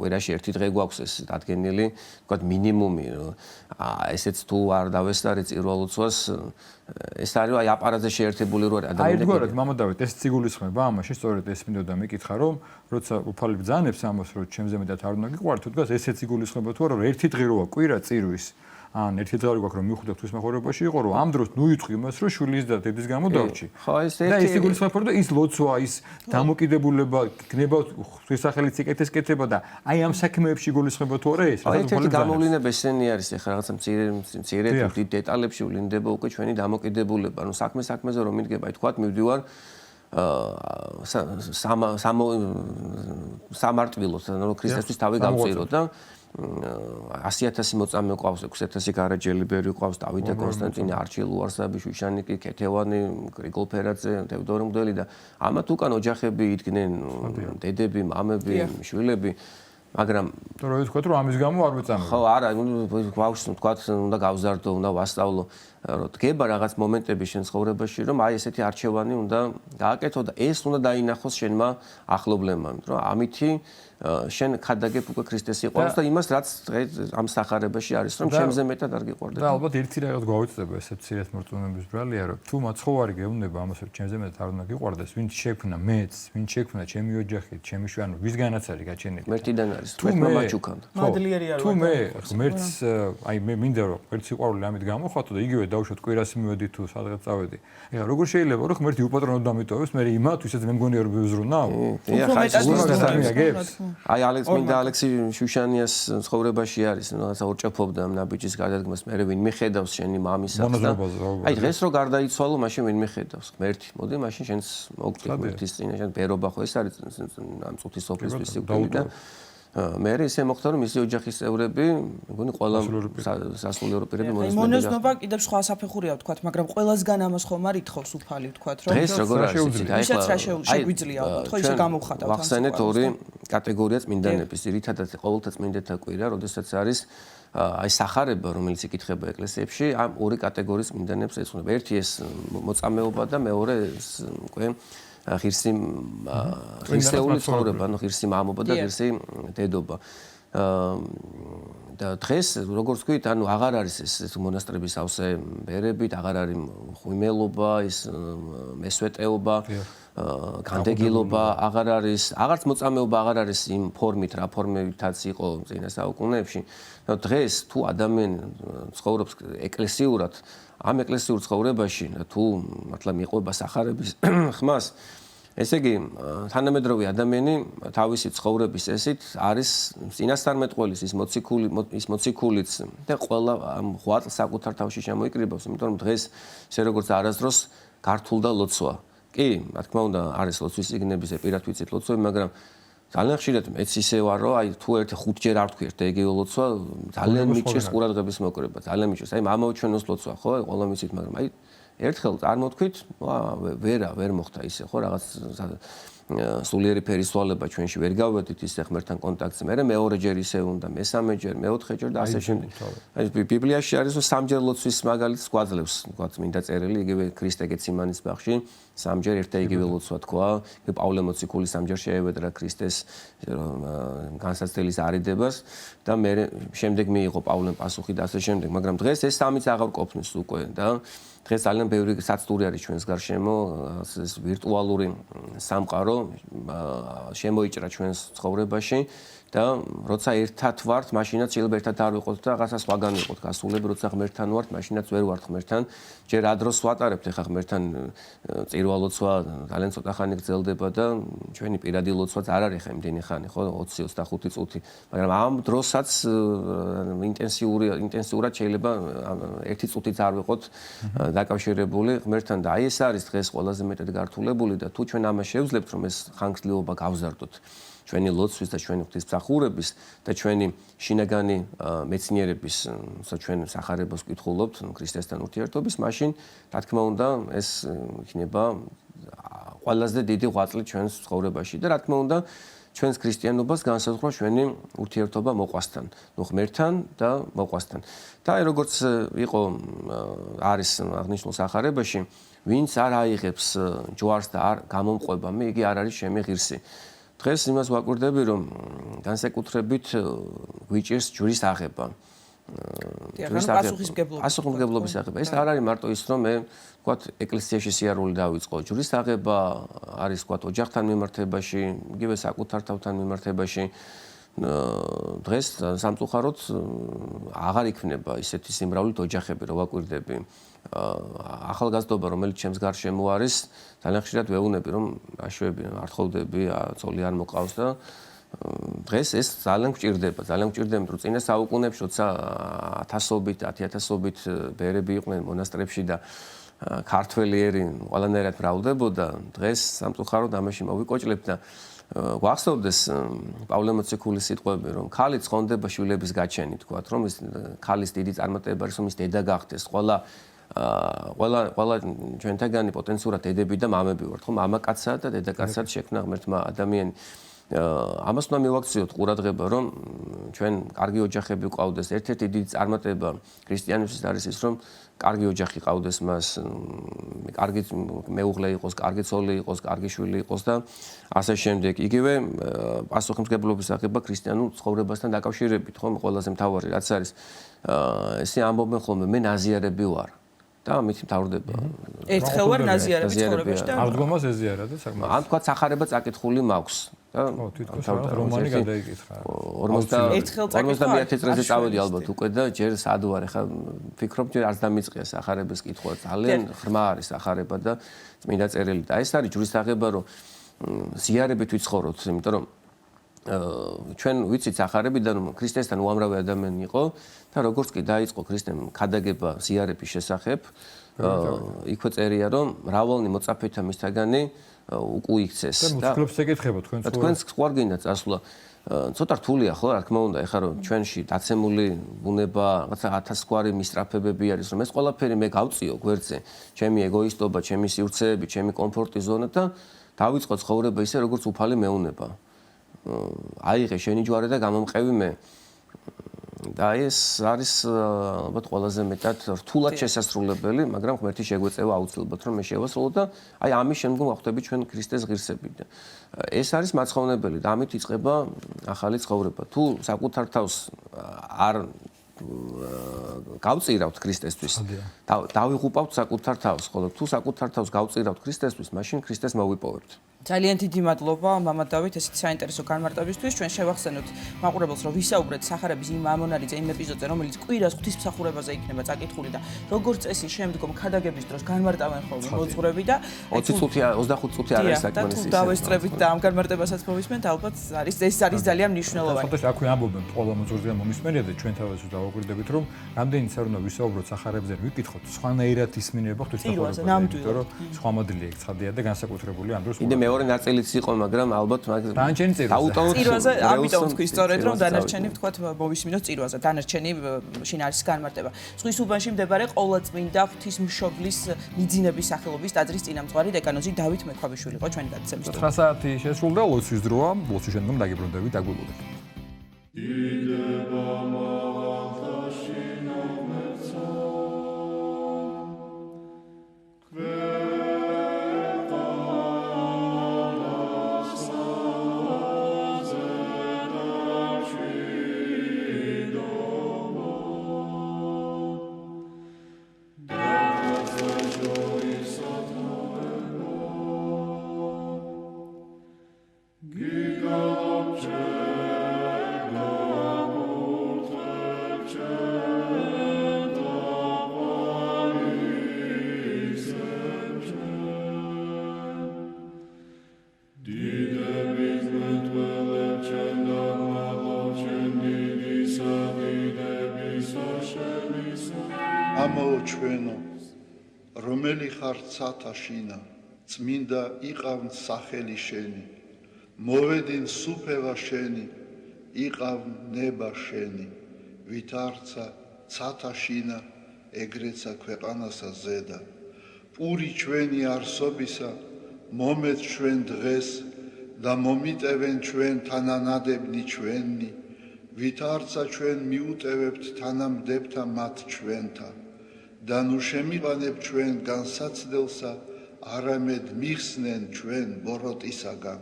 კვირაში ერთი დღე გვაქვს ეს დადგენილი ვთქვათ მინიმუმი ესეც თუ არ დავესწარი წირვა-ლოცვას ეს არის აი აპარატზე შეერთებული რო არის
ადამიანები. აი ერთგვარად მამა დავით ეს ციგულისხმება ამაში სწორედ ეს მინდოდა მეკითხა რომ როცა უფალი ბრძანებს ამას რომ ჩემზე მეტად არ უნდა გიყვართ თუ დგას ესე ციგულისხმება თუ არა რომ ერთი დღე როა კვირა წირვის ან ერთი დღე გვაქვს რომ მივხვდეთ ღვთისმსახურებაში იყო რომ ამ დროს ნუ იწვი იმას რომ შვილის და დედის გამო დავრჩი.
ხო ეს
ერთი და ის ციგულისხმება და ის ლოცვა ის დამოკიდებულება გნება ღვთისახელით სიკეთეს კეთება და აი ამ საქმეებში გულისხმება თუ არა ეს
რაღაც ერთი გამოვლენა ესენი არის ახლა რაღაცა მცირე თუ დეტალებში ვლინდება უკვე ჩვენი დამოკიდებულება ანუ საქმეზე რომ მიდგება აი თქვათ მივდივარ სამარტვილოს ანუ ქრისტესთვის თავი გავწირო და 100,000 მოწამე ყავს 6,000 გარაჯელი ბერი ყავს დავით და კონსტანტინე არჩილ უარსაბი შუშანიკი ქეთევანი გრიგოლ ფერაძე თევდორე მგდელი და ამათ უკან ოჯახები იდგნენ დედები მამები შვილები მაგრამ
თუ რო ვთქვათ რომ ამის გამო არ მეწამე
ხო არა გვაქვს ვთქვათ უნდა გავზარდო უნდა ვასწავლო რომ დგება რაღაც მომენტები შენ ცხოვრებაში რომ აი ესეთი არჩევანი უნდა გააკეთო და ეს უნდა დაინახოს შენმა ახლობლებმა რომ ამითი შენ ხადაგებ უკვე ქრისტეს იყვანს და იმას რაც ამ სახარებაში არის რომ ჩემზე მეტად არ გიყვარდეთ
და ალბათ ერთი რაღაც გვაუწდება ესე ცირეთ მორწმუნეების ბრალია რომ თუ მაცხოვარი გეუბნება ამას რომ ჩემზე მეტად არ უნდა გიყვარდეს ვინც შექმნა მეც ვინც შექმნა ჩემი ოჯახი ჩემი შვილი ვისგანაც არის გაჩენილი
მერტიდან არის მერტმა მაჩუკანდა
მადლიერი არ
თუ მე ღმერთს აი მე მინდა რომ ღმერთს სიყვარული ამით გამოხატო და იგივე დავუშვათ კვირას მივედი თუ სადღაც წავედი ეხლა როგორ შეიძლება რომ ღმერთი უპატრონოდ დამიტოვებს მე იმათ ვისაც მე მგონია რომ ვიზრუნავ
აი ალექსი შუშანიას ცხოვრებაში არის რაღაცა ორჭაფობდა ნაბიჯის გადადგმას მე ვინ მიხედავს შენი მამისა და აი დღეს რო გარდაიცვალო მაშინ ვინ მიხედავს ღმერთი მოდი მაშინ შენს მოგწი ღმერთის წინაშე შენ ბერობა ხო ეს არის ამ წუთის სოფლისთვის სიკვდილი და მე ისე მოხდა რომ მისი ოჯახის წევრები მგონი ყველა სასულიერო პირები მონაზვნებია
მონაზნობა კიდევ სხვა საფეხურია ვთქვათ მაგრამ ყველასგან ამას ხომ არ ითხოვს უფალი ვთქვათ რომ
დღეს როგორ არის
ისაც რა შეგვიძლია ალბათ ხო ისე გამოვხატავთ
ვახსენეთ ორი კატეგორია წმინდანების ძირითადად ყოველთა წმინდათა კვირა როდესაც არის აი სახარება რომელიც იკითხება ეკლესიებში ამ ორი კატეგორიის წმინდანებს ეძღვნება ერთი ეს მოწამეობა და მეორე უკვე ღირსეული ცხოვრება, ანუ ღირსი მამობა და ღირსი დედობა. და დღეს როგორც ვთქვით, ანუ აღარ არის ეს მონასტრების ავსე ბერებით, აღარ არის ღვიმელობა, ის მესვეტეობა, განდეგილობა, აღარ არის, აღარც მოწამეობა აღარ არის იმ ფორმით, რა ფორმებითაც იყო წინა საუკუნეებში. და დღეს თუ ადამიანი ცხოვრობს ეკლესიურად, ამ ეკლესიურ ცხოვრებაში თუ მართლა მიყვება სახარების ხმას ესე იგი თანამედროვე ადამიანი თავისი ცხოვრების ესით არის წინასწარმეტყველის ის მოციქულიც და ყველა ამ ღვაწლს საკუთარ თავში შემოიკრიბავს, იმიტომ რომ დღეს ესე როგორც არასდროს გართულდა ლოცვა. კი, რა თქმა უნდა, არის ლოცვის წიგნების პირად ვიცით ლოცვები, მაგრამ ძალიან ხშირად მეც ისე ვარ, რომ აი თუ ერთი 5 ჯერ არ თქვი ერთ ეგეო ლოცვა, ძალიან მიჭირს ყურადღების მოკრება, ძალიან მიჭირს. აი მამაოჩვენოს ლოცვა, ხო, ყველა მიცით, მაგრამ აი ერთხელ წარმოთქვით, ვერ მოხდა ისე, ხო, რაღაც სულიერი ფერისვალება ჩვენში ვერ გავედით ისე ღმერთთან კონტაქტზე. მე მეორეჯერ ისე უნდა, მესამეჯერ, მეოთხეჯერ და ასე შემდეგ. აი ბიბლიაში არის რომ სამჯერ ლოცვის მაგალითს გვაძლევს, თქვა წმინდა წერილი, იგივე ქრისტე გეციმანის ბაღში სამჯერ ერთ და იგივე ლოცვა თქვა. პავლე მოციქული სამჯერ შეევედრა ქრისტეს განსაცდელის არიდებას და მე შემდეგ მიიღო პავლემ პასუხი და ასე შემდეგ, მაგრამ დღეს ეს სამიც აღარ ყოფნის უკვე და დღეს ძალიან ბევრი საცდური არის ჩვენს გარშემო, ეს ვირტუალური სამყარო შემოიჭრა ჩვენს ცხოვრებაში და როცა ერთად ვართ, მაშინაც შეიძლება ერთად არ ვიყოთ და რაღაცა სხვაგან ვიყოთ გასულები, როცა ღმერთთან ვართ, მაშინაც ვერ ვართ ღმერთთან. ჯერ ადროს ვატარებთ ახლა ღმერთთან წირვა-ლოცვა ძალიან ცოტა ხანი გრძელდება და ჩვენი პირადი ლოცვაც არ არის ხა იმდენი ხანი, ხო, 20-25 წუთი, მაგრამ ამ დროსაც ინტენსიურად შეიძლება 1 წუთიც არ ვიყოთ დაკავშირებული ღმერთთან და აი ეს არის დღეს ყველაზე მეტად გართულებული და თუ ჩვენ ამას შევძლებთ რომ ეს ხანგრძლივობა გავზარდოთ ჩვენი ლოცვის და ჩვენი ღვთისმსახურების და ჩვენი შინაგანი მეცნიერების ჩვენ სახარებას ვკითხულობთ ქრისტესთან ურთიერთობის მაშინ რა თქმა უნდა ეს იქნება ყველაზე დიდი ღვაწლი ჩვენს ცხოვრებაში და რა თქმა უნდა ჩვენს ქრისტიანობას განსაზღვრავს ჩვენი ურთიერთობა მოყვასთან, ნუ ღმერთთან და მოყვასთან. და აი როგორც იყო არის აღნიშნულ სახარებაში ვინც არ აიღებს ჯვარს და არ გამომყვება, იგი არ არის ჩემი ღირსი. დღეს იმას ვაკვირდები, რომ განსაკუთრებით გვიჭირს ჯვრის აღება. პასუხისმგებლობის აღება. ეს არ არის მარტო ის, რომ მე ვთქვათ, ეკლესიაში სიარული დავიწყო. ჯვრის აღება არის ვთქვათ, ოჯახთან მიმართებაში, იგივე საკუთარ თავთან მიმართებაში. დღეს სამწუხაროდ აღარ იქნება ისეთი სიმრავლით ოჯახები, რომ ვაკვირდები. ახალგაზრდობა, რომელიც ჩემს გარშემო არის, ძალიან ხშირად ვეუბნები, რომ აშვები, არ ხოვდები, ცოლი არ მოყავს და დღეს ეს ძალიან გვჭირდება, რომ წინა საუკუნეებში, როცა 1000-ობით, 10000-ობით ბერები იყვნენ მონასტრებში და ქართველიერი ყველანაირად მრავლდებოდა, დღეს სამწუხაროდ ამაში მოვიკოჭლებთ და გვახსოვდეს პავლე მოციქულის სიტყვები, რომ ქალი ცხონდება შვილების გაჩენით, თქვათ, რომ ის ქალის დიდი წარმატება არის, რომ ის დედა გახდეს. ყველა ჩვენთაგანი პოტენციურად დედები და მამები ვართ, ხო? მამაკაცსა და დედაკაცსა შექმნა ღმერთმა ადამიანი. ამას უნდა მივაქციოთ ყურადღება, რომ ჩვენ კარგი ოჯახები ვყავდეს. ერთ-ერთი დიდი წარმატება ქრისტიანებისთვის არის ის, რომ კარგი ოჯახი ყავდეს მას, კარგი მეუღლე იყოს, კარგი ცოლი იყოს, კარგი შვილი იყოს და ასე შემდეგ. იგივე პასუხისმგებლობის აღება ქრისტიანულ ცხოვრებასთან დაკავშირებით, ხო? ყველაზე მთავარი რაც არის, ესე ამბობენ ხოლმე, მე ნაზიარები ვარ. და ამით მთავრდება.
ერთხელ ვარ ნაზიარები ცხოვრებაში და
აღდგომას ეზიარა და საკმაოდ.
ან თქვა სახარება წაკითხული მაქვს. და
თითქოს რომანი გადაიკითხა.
51 წელზე წავედი ალბათ უკვე და ჯერ სად ვარ, ეხლა ფიქრობ ჯერ არც დამიწყია სახარების კითხვა. ძალიან ღრმა არის სახარება და წმინდა წერილი. და ეს არის ჯვრის აღება, რომ ზიარებით ვიცხოვროთ, იმიტომ რომ ჩვენ ვიცით სახარებიდან, რომ ქრისტესთან უამრავი ადამიანი იყო და როგორც კი დაიწყო ქრისტემ ქადაგება ზიარების შესახებ, იქვე წერია, რომ მრავალნი მოწაფეთა მისთაგანი უკუიქცეს
და მოციქულებს ეკითხება
თქვენს ხوار გინდა წასვლა. ცოტა რთულია ხო, რა თქმა უნდა, ეხლა რომ ჩვენში დაცემული ბუნება, რაღაცა 1000 გვარი მისწრაფებები არის, რომ ეს ყველაფერი მე გავწიო გვერდზე, ჩემი ეგოისტობა, ჩემი სივრცეები, ჩემი კომფორტის ზონა და დავიწყო ცხოვრება ისე, როგორც უფალი მეუნება. აიღე შენი ჯვარი და გამომყევი მე. და ეს არის ალბათ ყველაზე მეტად რთულად შესასრულებელი, მაგრამ ღმერთი შეგვეწევა აუცილებლად რომ მე შევასრულო და აი ამის შემდგომ ვახტები ჩვენ ქრისტეს ღირსები და ეს არის მაცხოვნებელი და ამით იწყება ახალი ცხოვრება. თუ საკუთარ თავს არ გავწირავთ ქრისტესთვის, დავიღუპავთ საკუთარ თავს, ხოლო თუ საკუთარ თავს გავწირავთ ქრისტესთვის, მაშინ ქრისტეს მოვიპოვებთ.
ძალიან დიდი მადლობა მამა დავით ესეთი საინტერესო განმარტებისთვის. ჩვენ შევახსენოთ მაყურებელს, რომ ვისაუბრეთ სახარების იმ ამონარიძე იმ ეპიზოდზე, რომელიც კვირას ღვთისმსახურებაზე იქნება წაკითხული და როგორც წესი შემდგომ ქადაგების დროს განმარტავენ ხოლმე მოძღვრები და
20 წუთი 25 წუთი არ არის საკმარისი.
თუ დავესწრებით და ამ განმარტებასაც მოვისმენთ, ალბათ ეს არის ძალიან მნიშვნელოვანი.
სანტოს აქვე ამბობენ ყველა მოძღვრიდან მომისმენია და ჩვენ თავადაც დავაკვირდებით, რომ რამდენიც არ უნდა ვისაუბროთ სახარებზე, ვიკითხოთ სხვანაირად ისმინება ღვთისმსახურებაზე, იმიტომ რომ სხვა მოდელი ეგ ცხადია და განსაკუთრებული ამ დროს
მეორე ნაწილიც იყო, მაგრამ ალბათ
დანარჩენი
წირვაზე, ამიტომ ვთქვი სწორედ, რომ დანარჩენი ვთქვათ მოვისმინოთ წირვაზე. დანარჩენი შინ არის განმარტება. ზღვის უბანში მდებარე ყოვლადწმინდა ღვთისმშობლის მიძინების სახელობის ტაძრის წინამძღვარი დეკანოზი დავით მექვაბიშვილი იყო ჩვენი გადაცემის სტუმარი.
9 საათი შესრულდა, ლოცვის დროა, ლოცვის შემდგომ დაგიბრუნდებით, დაგვიგულოთ.
ჩვენო, რომელი ხარ ცათაშინა, წმინდა იყავ სახელი შენი, მოვედინ სუფევა შენი, იყავ ნება შენი, ვით არცა ცათაშინა, ეგრეცა ქვეყანასა ზედა, პური ჩვენი არსობისა, მომეც ჩვენ დღეს და მომიტევენ ჩვენ თანანადებნი ჩვენი, ვით არცა ჩვენ მიუტევებთ თანამდებთა მათ ჩვენთა. და ნუ შემიყანებ ჩვენ განსაცდელსა, არამედ მიხსნენ ჩვენ ბოროტისაგან.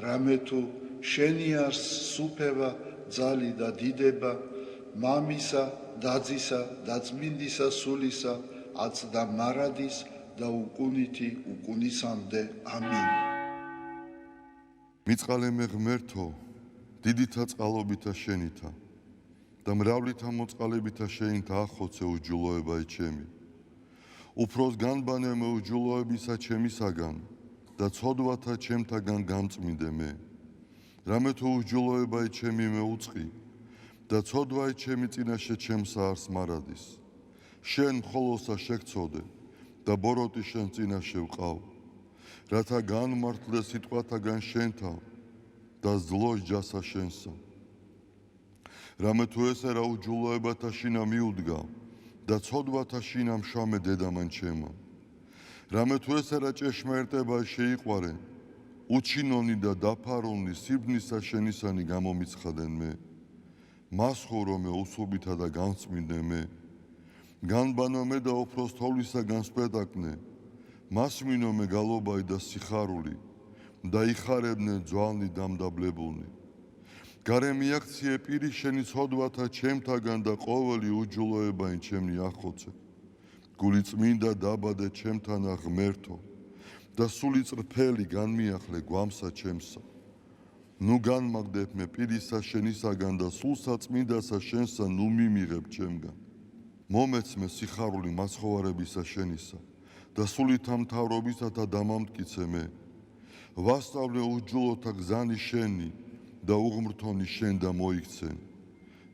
რამე თუ შენი არს სუფევა, ძალი და დიდება, მამისა, დაძისა და წმინდისა სულისა, აცდა მარადის და უკუნითი უკუნისამდე. ამინ.
მიწყალე მე ღმერთო, დიდითა წყალობითა შენითა და მრავლითა მოწყალებითა შენითა ახოცე უჯულოებაი ჩემი. უფროს განბანე მე უჯულოებისა ჩემისაგან და ცოდვათა ჩემთაგან გამწმინდე მე. რამე თუ უჯულოებაი ჩემი მე უწყი და ცოდვაი ჩემი წინაშე ჩემსა არს მარადის. შენ მხოლოსა შეგწოდე და ბოროტი შენ წინაშე ვყავ. რათა განმართლე სიტყვათაგან შენთა და ზლოს ჯასა შენსა. რამე თუ ესე რა უჯულოებათა შინა მიუდგა და ცოდვათა შინა მშამე დედამან ჩემო. რამე თუ ესე რა ჭეშმარიტება შეიყვარე, უჩინონი და დაფარონი სიბნისა შენისანი გამომიცხადენ მე. მას ხორო მე უსუბითა და განწმინდე მე. განბანო მე და უფროს თოვლისა განსპეტაკნე. მას მინო მე გალობაი და სიხარული და იხარებნე ძვალნი დამდაბლებულნი. გარე მიაქციე პირი შენი ცოდვათა ჩემთაგან და ყოველი უჯულოებაი ჩემნი ახოცე. გული წმინდა დაბადე ჩემთანა ღმერთო და სული წრფელი განმიახლე გვამსა ჩემსა. ნუ განმაგდებ მე პირისა შენისაგან და სულსა წმინდასა შენსა ნუ მიმიღებ ჩემგან. მომეც მე სიხარული მაცხოვარებისა შენისა და სულითა მთავრობისათა დამამტკიცე მე. ვასწავლე უჯულოთა გზანი შენი და უღმრთონი შენ და მოიქცენ.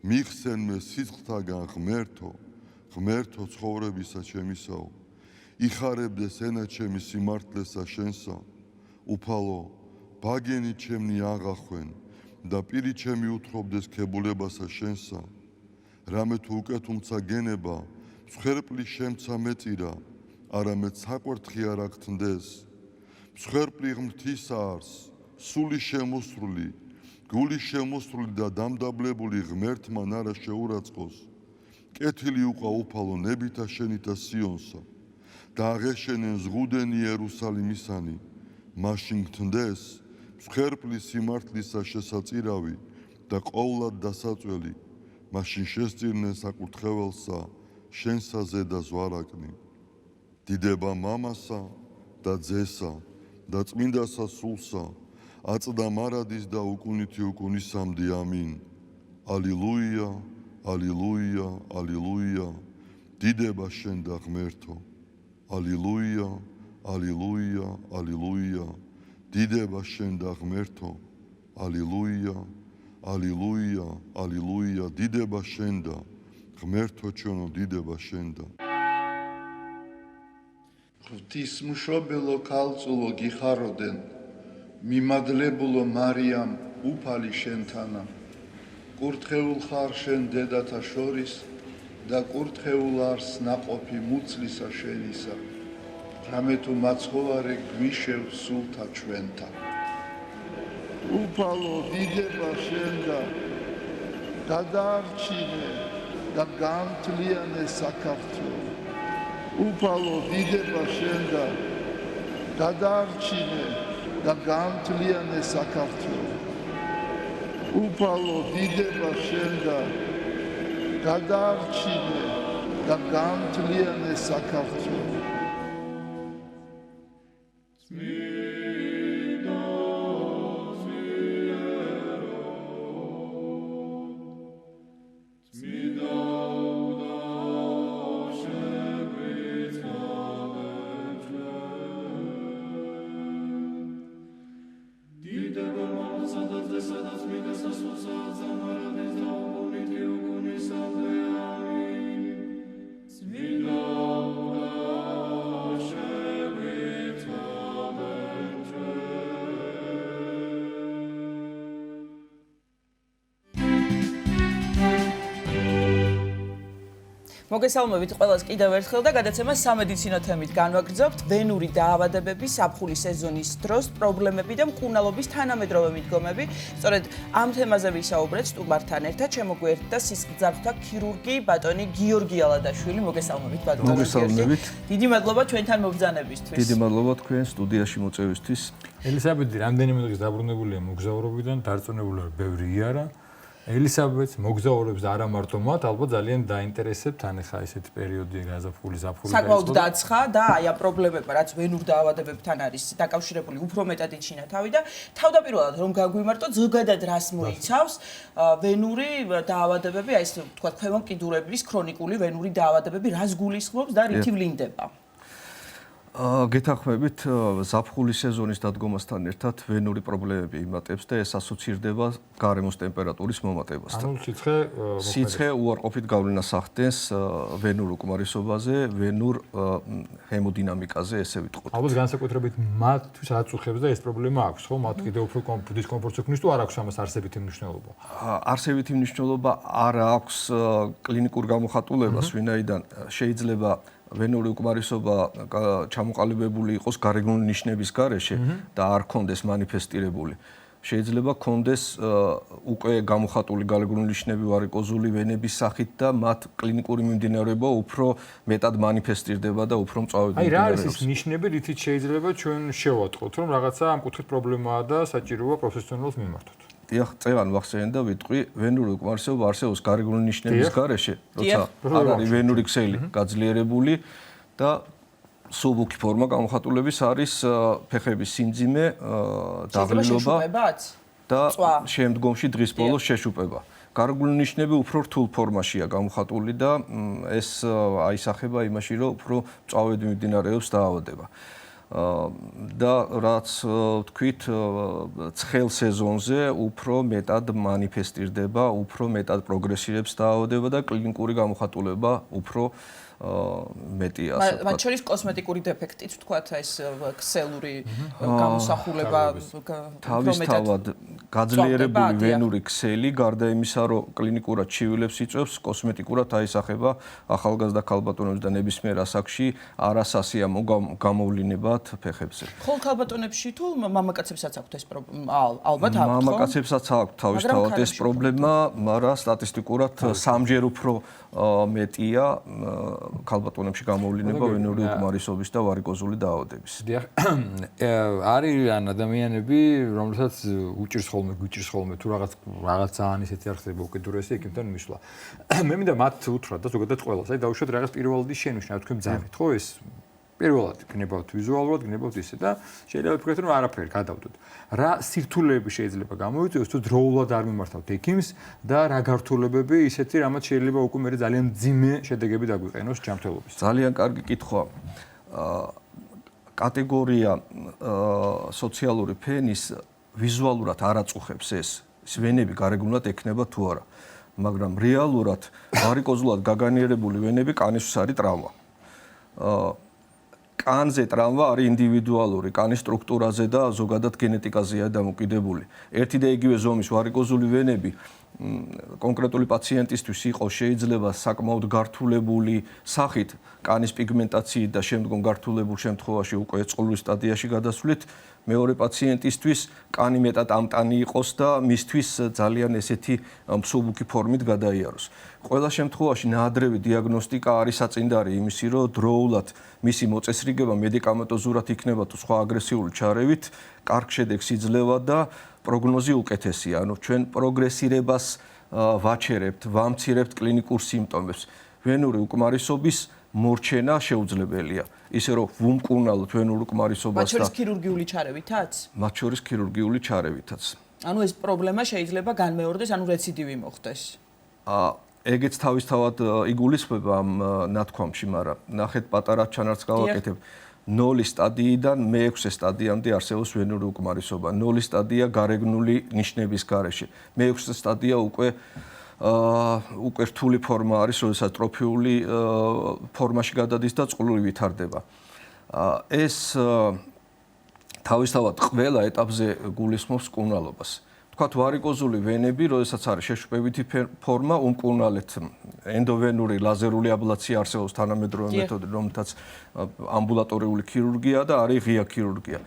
მიხსენ მე სიცხთაგან ღმერთო, ღმერთო ცხოვრებისა ჩემისაო. იხარებდეს ენა ჩემი სიმართლესა შენსა. უფალო, ბაგენი ჩემნი აღახვენ და პირი ჩემი უთხრობდეს ქებულებასა შენსა. რამე თუ უკეთუმცა გენება, მსხვერპლი შემცა მეწირა, არამედ საკვერთხი არ აგთნდეს. მსხვერპლი ღმრთისა არს, სული შემოსრული, გული შემოსრული და დამდაბლებული ღმერთმან არა შეურაცხყოს. კეთილი უყვა უფალო ნებითა შენითა სიონსა და აღეშენენ ზღუდენი იერუსალიმისანი. მაშინ გთნდეს მსხვერპლი სიმართლისა შესაწირავი და ყოვლად დასაწველი. მაშინ შესწირნენ საკურთხეველსა შენსა ზედა ზვარაკნი. დიდება მამასა და ძესა და წმინდასა სულსა, აწდა მარადის და უკუნითი უკუნისამდე. ამინ. ალილუია, ალილუია, ალილუია. დიდება შენ და ღმერთო. ალილუია, ალილუია, ალილუია. დიდება შენ და ღმერთო. ალილუია, ალილუია, ალილუია. დიდება შენ და ღმერთო ჩვენო, დიდება შენ და.
ღვთისმშობელო ქალწულო გიხაროდენ, მიმადლებულო მარიამ უფალი შენთანა. კურთხეულ ხარ შენ დედათა შორის და კურთხეულ არს ნაყოფი მუცლისა შენისა. რამე თუ მაცხოვარე გვიშევ სულთა ჩვენთა. უფალო დიდება შენ და გადაარჩინე და გამთლიანე საქართველო. უფალო დიდება შენ და გადაარჩინე და გამთლიანე საქართველო. უფალო დიდება შენ და გადაარჩინე და გამთლიანე საქართველო.
მოგესალმებით ყველას კიდევ ერთხელ და გადაცემას სამედიცინო თემით განვაგრძობთ. ვენური დაავადებები, საფხულის სეზონის დროს პრობლემები და მკურნალობის თანამედროვე მიდგომები. სწორედ ამ თემაზე ვისაუბრეთ სტუმართან ერთად. შემოგვიერთდა სისხლძარღვთა ქირურგი ბატონი გიორგი ალადაშვილი. მოგესალმებით ბატონო.
მოგესალმებით.
დიდი მადლობა ჩვენთან მობრძანებისთვის.
დიდი მადლობა თქვენ სტუდიაში მოწვევისთვის.
ელისაბედი რამდენიმე დღის დაბრუნებულია მოგზაურობიდან, დარწმუნებულია ბევრი იარა. ელისაბედს მოგზაურებს და არა მარტო მათ, ალბათ ძალიან დაინტერესებთ ან ხა ესეთი პერიოდი გაზაფხული, ზაფხული
საკმაოდ დაცხა და აი ამ პრობლემებმა, რაც ვენურ დაავადებებთან არის დაკავშირებული, უფრო მეტად იჩინა თავი და თავდაპირველად რომ გაგვიმარტოთ, ზოგადად რას მოიცავს ვენური დაავადებები, აი ეს თქვა ქვემო კიდურების ქრონიკული ვენური დაავადებები, რას გულისხმობს და რითი ვლინდება?
გეთანხმებით, ზაფხულის სეზონის დადგომასთან ერთად ვენური პრობლემები იმატებს და ეს ასოცირდება გარემოს ტემპერატურის მომატებასთან.
ანუ
სიცხე უარყოფით გავლენას ახდენს ვენურ უკმარისობაზე, ვენურ ჰემოდინამიკაზე, ესე ვიტყოდ.
ალბათ განსაკუთრებით მათთვის რაც უხებს და ეს პრობლემა აქვს, ხო? მათ კიდევ უფრო დისკომფორტს ექმნის თუ არ აქვს ამას არსებითი მნიშვნელობა?
არსებითი მნიშვნელობა არ აქვს კლინიკურ გამოხატულებას, ვინაიდან შეიძლება ვენური უკმარისობა ჩამოყალიბებული იყოს გარეგნული ნიშნების გარეშე და არ ქონდეს მანიფესტირებული. შეიძლება ქონდეს უკვე გამოხატული გარეგნული ნიშნები ვარიკოზული ვენების სახით და მათ კლინიკური მიმდინარეობა უფრო მეტად მანიფესტირდება და უფრო მწვავედ
აი რა არის ეს ნიშნები, რითიც შეიძლება ჩვენ შევატყოთ, რომ რაღაცა ამ კუთხით პრობლემაა და საჭიროა პროფესიონალს მიმართოთ?
დიახ, წევან ვახსენე და ვიტყვი, ვენური უკმარისობა არსებობს გარეგნული ნიშნების გარეშე, როცა არ არის ვენური ქსელი გაძლიერებული და სუბუქი ფორმა გამოხატულების არის ფეხების სიმძიმე, დაღლილობა და შემდგომში დღის ბოლოს შეშუპება. გარეგნული ნიშნები უფრო რთულ ფორმაშია გამოხატული და ეს აისახება იმაში, რომ უფრო მწვავედ მიმდინარეობს დაავადება. და რაც თქვით, ცხელ სეზონზე უფრო მეტად მანიფესტირდება, უფრო მეტად პროგრესირებს დაავადება და კლინიკური გამოხატულება უფრო მეტია, ასე ვთქვათ.
მათ შორის კოსმეტიკური დეფექტიც ვთქვათ, ეს ქსელური გამოსახულება
თავისთავად გაძლიერებული ვენური ქსელი, გარდა იმისა, რომ კლინიკურად ჩივილებს იწვევს, კოსმეტიკურად აისახება ახალგაზრდა ქალბატონებს და ნებისმიერ ასაკში არასასიამო გამოვლინებად ფეხებზე.
ხოლ ქალბატონებში თუ მამაკაცებსაც აქვთ ეს პრობლემა? ალბათ აქვთ, ხო?
მამაკაცებსაც აქვთ თავისთავად ეს პრობლემა, მაგრამ სტატისტიკურად სამჯერ უფრო მეტია ქალბატონებში გამოვლინება ვენური უკმარისობის და ვარიკოზული დაავადების.
დიახ, არიან ადამიანები, რომლებსაც უჭირს ხოლმე თუ რაღაც ძალიან ისეთი არ ხდება უკიდურესი ექიმთან მისვლა. მე მინდა მათ უთხრათ და ზოგადად ყველას, აი დავუშვათ რაღაც პირველადი შენიშვნა, თქვენ ბძანით, ხო ეს? პირველად გნებავთ ვიზუალურად, გნებავთ ისე და შეიძლება ვთქვათ, რომ არაფერი გადავდოთ. რა სირთულეები შეიძლება გამოიწვიოს თუ დროულად არ მიმართავთ ექიმს და რა გართულებები ისეთი, რამაც შეიძლება უკვე მე ძალიან მძიმე შედეგები დაგვიყენოს ჯანმრთელობის.
ძალიან კარგი კითხვა. კატეგორია სოციალური ფენის ვიზუალურად არ აწუხებს ეს ვენები გარეგნულად ექნება თუ არა. მაგრამ რეალურად ვარიკოზულად გაგანიერებული ვენები კანისთვის არის ტრავმა. კანზე ტრავმა არის ინდივიდუალური, კანის სტრუქტურაზე და ზოგადად გენეტიკაზეა დამოკიდებული. ერთი და იგივე ზომის ვარიკოზული ვენები კონკრეტული პაციენტისთვის იყოს შეიძლება საკმაოდ გართულებული სახით კანის პიგმენტაციით და შემდგომ გართულებულ შემთხვევაში უკვე წყლულის სტადიაში გადასვლით, მეორე პაციენტისთვის კანი მეტად ამტანი იყოს და მისთვის ძალიან ესეთი მსუბუქი ფორმით გადაიაროს. ყველა შემთხვევაში ნაადრევი დიაგნოსტიკა არის საწინდარი იმისი, რომ დროულად მისი მოწესრიგება მედიკამენტოზურად იქნება თუ სხვა აგრესიული ჩარევით, კარგ შედეგს იძლევა და პროგნოზი უკეთესია. ანუ ჩვენ პროგრესირებას ვაჩერებთ, ვამცირებთ კლინიკურ სიმპტომებს. ვენური უკმარისობის მორჩენა შეუძლებელია. ისე რომ ვუმკურნალოთ ვენურ უკმარისობას და
მათ შორის ქირურგიული ჩარევითაც?
მათ შორის ქირურგიული ჩარევითაც.
ანუ ეს პრობლემა შეიძლება განმეორდეს, ანუ რეციდივი მოხდეს.
ეგეც თავისთავად იგულისხმება ამ ნათქვამში, მაგრამ ნახეთ პატარა ჩანართს გავაკეთებ. 0 სტადიიდან მე-6 სტადიამდე არსებობს ვენური უკმარისობა. 0 სტადია გარეგნული ნიშნების გარეშე. მე-6 სტადია უკვე რთული ფორმა არის, როდესაც ტროფიული ფორმაში გადადის და წყლული ვითარდება. ეს თავისთავად ყველა ეტაპზე გულისხმობს მკურნალობას. თქვათ ვარიკოზული ვენები, როდესაც არის შეშუპებითი ფორმა, უმკურნალეთ ენდოვენური ლაზერული აბლაცია არსებობს თანამედროვე მეთოდი, რომელთაც ამბულატორიული ქირურგია და არის ღია ქირურგია.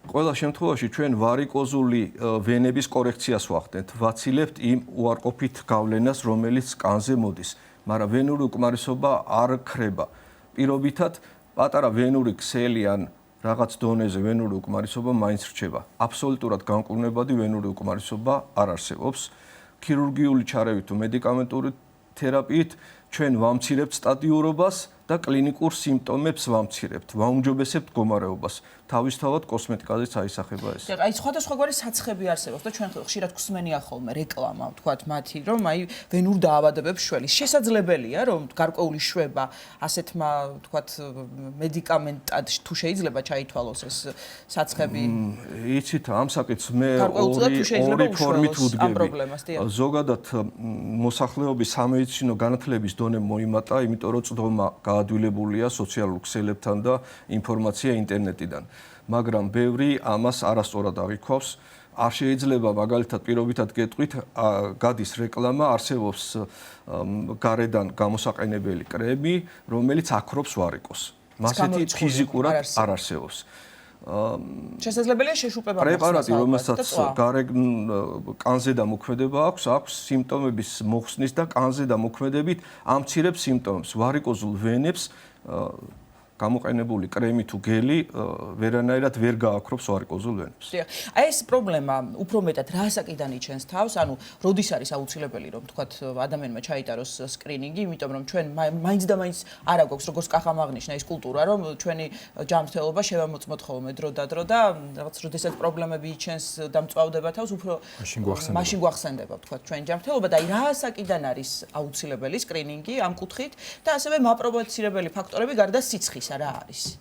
ყველა შემთხვევაში ჩვენ ვარიკოზული ვენების კორექციას ვახდენთ, ვაცილებთ იმ უარყოფით გავლენას, რომელიც კანზე მოდის, მაგრამ ვენური უკმარისობა არ ქრება. პირობითად პატარა ვენური ქსელი ან რაღაც დონეზე ვენური უკმარისობა მაინც რჩება. აბსოლუტურად განკურნებადი ვენური უკმარისობა არ არსებობს. ქირურგიული ჩარევით თუ მედიკამენტური თერაპიით ჩვენ ვამცირებთ სტადიურობას და კლინიკურ სიმპტომებს ვამცირებთ, ვაუმჯობესებთ მდგომარეობას. თავისთავად კოსმეტიკაზეც აისახება ეს.
აი სხვადასხვაგვარი საცხები არსებობს და ჩვენ ხშირად გვსმენია ხოლმე რეკლამა, თქვათ მათი, რომ აი ვენურ დაავადებებს შველის. შესაძლებელია, რომ გარკვეული შვება ასეთმა, თქვათ, მედიკამენტად თუ შეიძლება ჩაითვალოს ეს საცხები.
იცით, ამ საკითხს მე ორი ფორმით ვუდგები. ზოგადად მოსახლეობის სამედიცინო განათლების დონე მოიმატა, იმიტომ რომ წვდომა გაადვილებულია სოციალურ ქსელებთან და ინფორმაცია ინტერნეტიდან. მაგრამ ბევრი ამას არასწორად აღიქვავს. არ შეიძლება მაგალითად პირობითად გეტყვით, გადის რეკლამა, არსებობს გარედან გამოსაყენებელი კრემი, რომელიც აქრობს ვარიკოს. მასეთი ფიზიკურად არ არსებობს.
შესაძლებელია შეშუპება
პრეპარატი, რომელსაც კანზე დამოქმედება აქვს სიმპტომების მოხსნის და კანზე დამოქმედებით ამცირებს სიმპტომებს. ვარიკოზულ ვენებს გამოყენებული კრემი თუ გელი ვერანაირად ვერ გააქრობს ვარიკოზულ ვენებს.
აი ეს პრობლემა უფრო მეტად რასაკიდან იჩენს თავს, ანუ როდის არის აუცილებელი რომ თქვათ ადამიანმა ჩაიტაროს სკრინინგი, იმიტომ რომ ჩვენ მაინც და მაინც არა გვაქვს როგორც კახამ აღნიშნა ის კულტურა, რომ ჩვენი ჯანმრთელობა შევამოწმოთ ხოლმე დრო და რაღაც როდესაც პრობლემები იჩენს და მწვავდება თავს, უფრო მაშინ გვახსენდება თქვათ ჩვენი ჯანმრთელობა და აი რასაკიდან არის აუცილებელი სკრინინგი ამ კუთხით და ასევე მაპროვოცირებელი ფაქტორები გარდა სიცხის რა არის?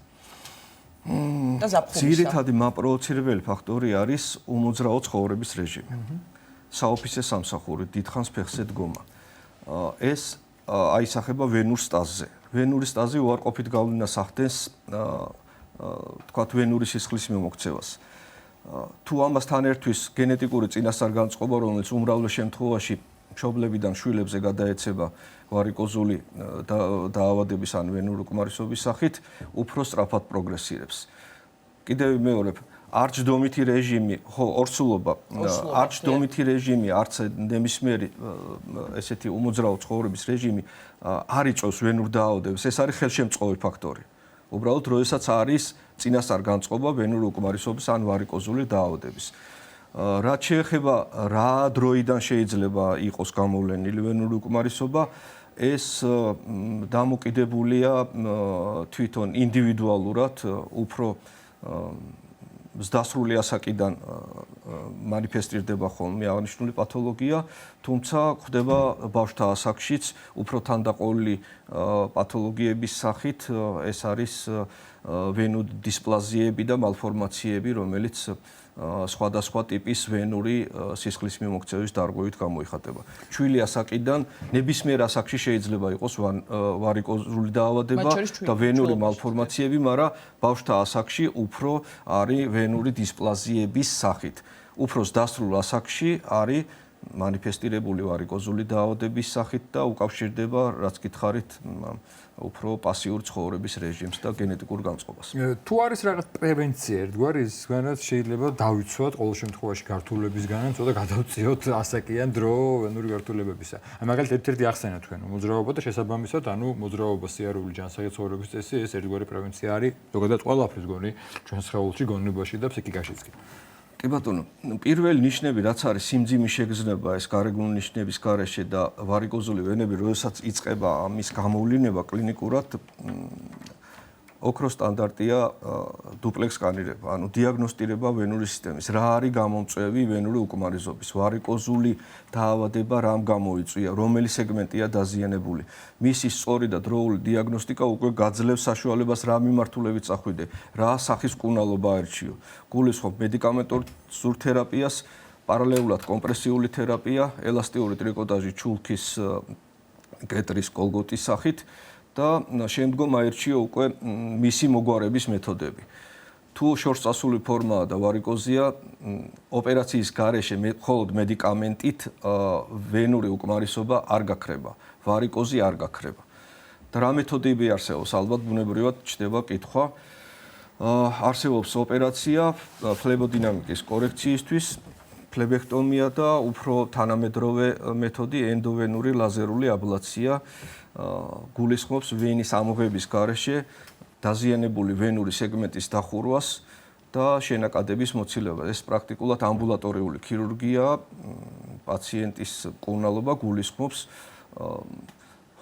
და ზაფხულისა.
ძირითადი მაპროვოცირებელი ფაქტორი არის უმოძრაო ცხოვრების რეჟიმი. საოფისე სამსახური, დიდხანს ფეხზე დგომა. ეს აისახება ვენურ სტაზზე. ვენური სტაზი უარყოფით გავლენას ახდენს თქვათ ვენური სისხლის მიმოქცევას. თუ ამასთან ერთვის გენეტიკური წინასწარ-განწყობა, რომელიც უმრავლეს შემთხვევაში მშობლებიდან შვილებზე გადაეცემა ვარიკოზული დაავადების ან ვენური უკმარისობის სახით, უფრო სწრაფად პროგრესირებს. კიდევ ვიმეორებ, არჩდომითი რეჟიმი, ორსულობა, არჩდომითი რეჟიმი, არც ნებისმიერი ესეთი უმოძრაო ცხოვრების რეჟიმი არ იწვევს ვენურ დაავადებას. ეს არის ხელშემწყობი ფაქტორი. უბრალოდ, როდესაც არის წინასწარ-განწყობა ვენური უკმარისობის ან ვარიკოზული დაავადების. რაც შეეხება რა დროიდან შეიძლება იყოს გამოვლენილი ვენური უკმარისობა, ეს დამოკიდებულია თვითონ ინდივიდუალურად, უფრო ზდასრული ასაკიდან მანიფესტირდება ხოლმე აღნიშნული პათოლოგია, თუმცა ხდება ბავშვთა ასაკშიც უფრო თანდაყოლილი პათოლოგიების სახით, ეს არის ვენური დისპლაზიები და მალფორმაციები, რომელიც სხვადასხვა ტიპის ვენური სისხლის მიმოქცევის დარღვევით გამოიხატება. ჩვილი ასაკიდან ნებისმიერ ასაკში შეიძლება იყოს ვარიკოზული დაავადება და ვენური მალფორმაციები, მაგრამ ბავშვთა ასაკში უფრო არის ვენური დისპლაზიების სახით. უფრო ზდასრულ ასაკში არის მანიფესტირებული ვარიკოზული დაავადების სახით და უკავშირდება, რაც გითხარით, უფრო პასიურ ცხოვრების რეჟიმს და გენეტიკურ განწყობას.
თუ არის რაღაც პრევენცია ერთგვარი, ისგანაც შეიძლება დავიცვათ ყოველ შემთხვევაში გართულებისგან, ცოტა გადავწიოთ ასაკიან დრო ვენური გართულებებისა. აი მაგალითად ერთ-ერთი ახსენა თქვენ, მოძრაობა და შესაბამისად, ანუ მოძრაობა, სიარული, ჯანსაღი ცხოვრების წესი, ეს ერთგვარი პრევენცია არის, ზოგადად ყველაფრის გონი, ჩვენს სხეულში, გონებაში და ფსიქიკაშიც კი.
კი ბატონო, პირველი ნიშნები რაც არის სიმძიმის შეგრძნება ეს გარეგნული ნიშნების გარეშე და ვარიკოზული ვენები, როდესაც იწყება ამის გამოვლინება კლინიკურად, ოქროს სტანდარტია დუპლექს სკანირება, ანუ დიაგნოსტირება ვენური სისტემის. რა არის გამომწვევი ვენური უკმარისობის? ვარიკოზული დაავადება რამ გამოიწვია? რომელი სეგმენტია დაზიანებული? მისი სწორი და დროული დიაგნოსტიკა უკვე გაძლევს საშუალებას რა მიმართულებით წახვიდე, რა სახის მკურნალობა აერჩიო. გულისხმობ მედიკამენტურ თერაპიას, პარალელურად კომპრესიული თერაპია, ელასტიური ტრიკოტაჟი ჩულქის გეტრის კოლგოტის სახით და შემდგომ აერჩიო უკვე მისი მოგვარების მეთოდები. თუ შორსწასული ფორმაა და ვარიკოზია, ოპერაციის გარეშე მხოლოდ მედიკამენტით ვენური უკმარისობა არ გაქრება, ვარიკოზი არ გაქრება. და რა მეთოდები არსებობს? ალბათ ბუნებრივად ჩდება კითხვა. არსებობს ოპერაცია ფლებოდინამიკის კორექციისთვის, ფლებექტომია და უფრო თანამედროვე მეთოდი ენდოვენური ლაზერული აბლაცია გულისხმობს ვენის ამოღების გარეშე დაზიანებული ვენური სეგმენტის დახურვას და შენაკადების მოცილებას. ეს პრაქტიკულად ამბულატორიული ქირურგია, პაციენტის მკურნალობა გულისხმობს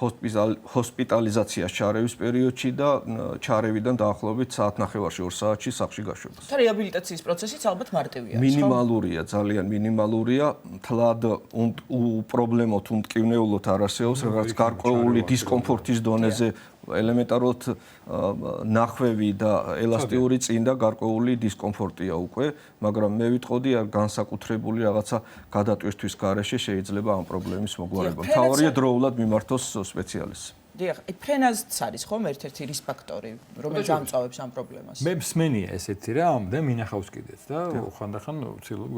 ჰოსპიტალიზაციას ჩარევის პერიოდში და ჩარევიდან დაახლოებით საათნახევარში 2 საათში სახლში გაშვებას.
და რეაბილიტაციის პროცესიც ალბათ მარტივია.
მინიმალურია, ძალიან მინიმალურია, თლად უპრობლემოთ, უმტკივნეულოდ არ არსებობს რაღაც გარკვეული დისკომფორტის დონეზე ელემენტარულად ნახვევი და ელასტიური წინ და გარკვეული დისკომფორტია უკვე, მაგრამ მე ვიტყოდი არ განსაკუთრებული რაღაცა გადატვირთვის გარეშე შეიძლება ამ პრობლემის მოგვარება. მთავარია დროულად მიმართოს სპეციალისტს.
დიახ, ფრენაზიც არის ხომ ერთ-ერთი რისკ ფაქტორი, რომელიც ამწავებს ამ პრობლემას.
მე მსმენია ესეთი რამ და მინახავს კიდეც და ხანდახან ვცდილობ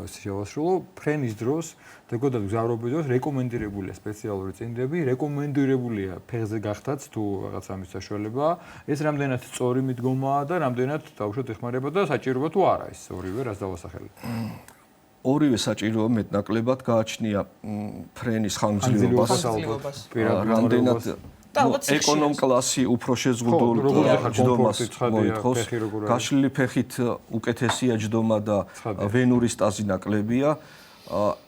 ეს შევასრულო ფრენის დროს და გოდად გზავრობის დროს რეკომენდირებულია სპეციალური წინდები, რეკომენდირებულია ფეხზე გახდაც თუ რაღაც ამის საშუალებაა, ეს რამდენად სწორი მიდგომაა და რამდენად თავშოთ ეხმარება და საჭიროა თუ არა ეს ორივე რას დავასახელებ.
ორივე საჭიროა მეტნაკლებად გააჩნია ფრენის ხანგრძლივობას. რამდენად ეკონომ კლასი უფრო შეზღუდულ ჯდომას მოითხოვს. გაშლილი ფეხით უკეთესია ჯდომა და ვენური სტაზი ნაკლებია.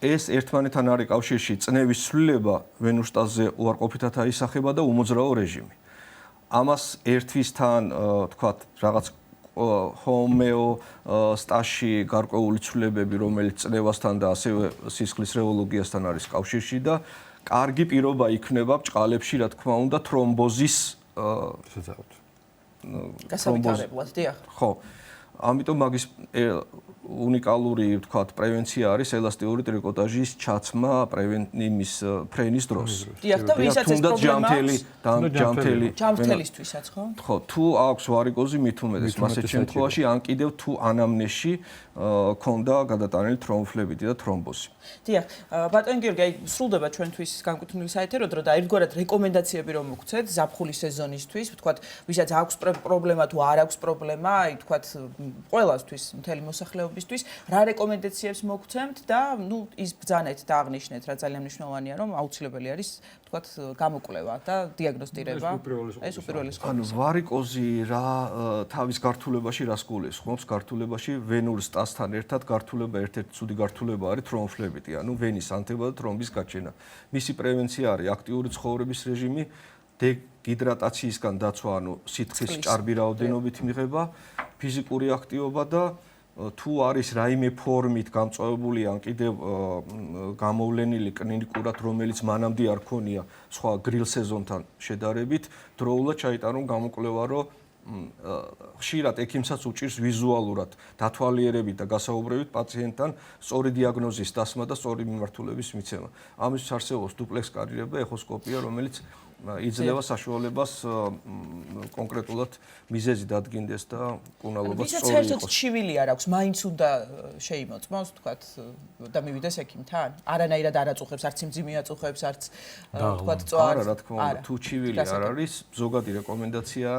ეს ერთმანეთთან არის კავშირში წნევის ცვლილება ვენურ სტაზზე უარყოფითად აისახება და უმოძრაო რეჟიმი. ამას ერთვისთან თქვათ რაღაც ჰომეოსტაზში გარკვეული ცვლილებები, რომელიც წნევასთან და ასევე სისხლის რევოლოგიასთან არის კავშირში და კარგი პირობა იქნება ბჭყალებში, რა თქმა უნდა, თრომბოზის
გასავითარებლად, დიახ.
ხო. ამიტომ მაგის უნიკალური, ვთქვათ, პრევენცია არის ელასტიური ტრიკოტაჟის ჩაცმა პრევენტიმის ფრენის დროს.
დიახ, და ვისაც ეს პრობლემა ჯამთელისთვისაც, ხო?
ხო, თუ აქვს ვარიკოზი მით უმეტეს მასეთ შემთხვევაში, ან კიდევ თუ ანამნეზში ქონდა გადატანილი თრომბფლებიდი და თრომბოზი.
დიახ, ბატონი გიორგი, აი სრულდება ჩვენთვის განკუთვნილი საეთერო დრო და ერთგვარად რეკომენდაციები რომ მოგცეთ ზაფხულის სეზონისთვის, ვთქვათ, ვისაც აქვს პრობლემა თუ არ აქვს პრობლემა, აი ვთქვათ, ყველასთვის, მთელი მოსახლეობისთვის, რა რეკომენდაციებს მოგცემთ და ნუ ის ბრძანეთ და აღნიშნეთ, რა ძალიან მნიშვნელოვანია, რომ აუცილებელი არის, ვთქვათ, გამოკვლევა და დიაგნოსტირება. ეს უპირველეს
ანუ ვარიკოზი რა თავის გართულებაში რას გულისხმობს? გართულებაში ვენურ სტაზთან ერთად გართულება ერთ-ერთი ცუდი გართულება არის თრომბფლებიდი, ანუ ვენის ანთება და თრომბის გაჩენა. მისი პრევენცია არის აქტიური ცხოვრების რეჟიმი, დეჰიდრატაციისგან დაცვა, ანუ სითხის ჭარბი რაოდენობით მიღება, ფიზიკური აქტივობა და თუ არის რაიმე ფორმით გამწვავებული ან კიდევ გამოვლენილი კლინიკურად, რომელიც მანამდე არ ქონია სხვა გრილ სეზონთან შედარებით, დროულად ჩაიტარონ გამოკვლევა, რომ ხშირად ექიმსაც უჭირს ვიზუალურად დათვალიერებით და გასაუბრებით პაციენტთან სწორი დიაგნოზის დასმა და სწორი მიმართულების მიცემა. ამისთვის არსებობს დუპლექს კარიერება, ეხოსკოპია, რომელიც იძლევა საშუალებას კონკრეტულად მიზეზი დადგინდეს და მკურნალობა სწორი იყოს.
ვისაც საერთოდ ჩივილი არ აქვს, მაინც უნდა შეიმოწმოს, თქვათ, და მივიდეს ექიმთან? არანაირად არ აწუხებს, არც სიმძიმე აწუხებს, არც თქვათ, წვარ.
არა, რა თქმა უნდა, თუ ჩივილი არ არის, ზოგადი რეკომენდაცია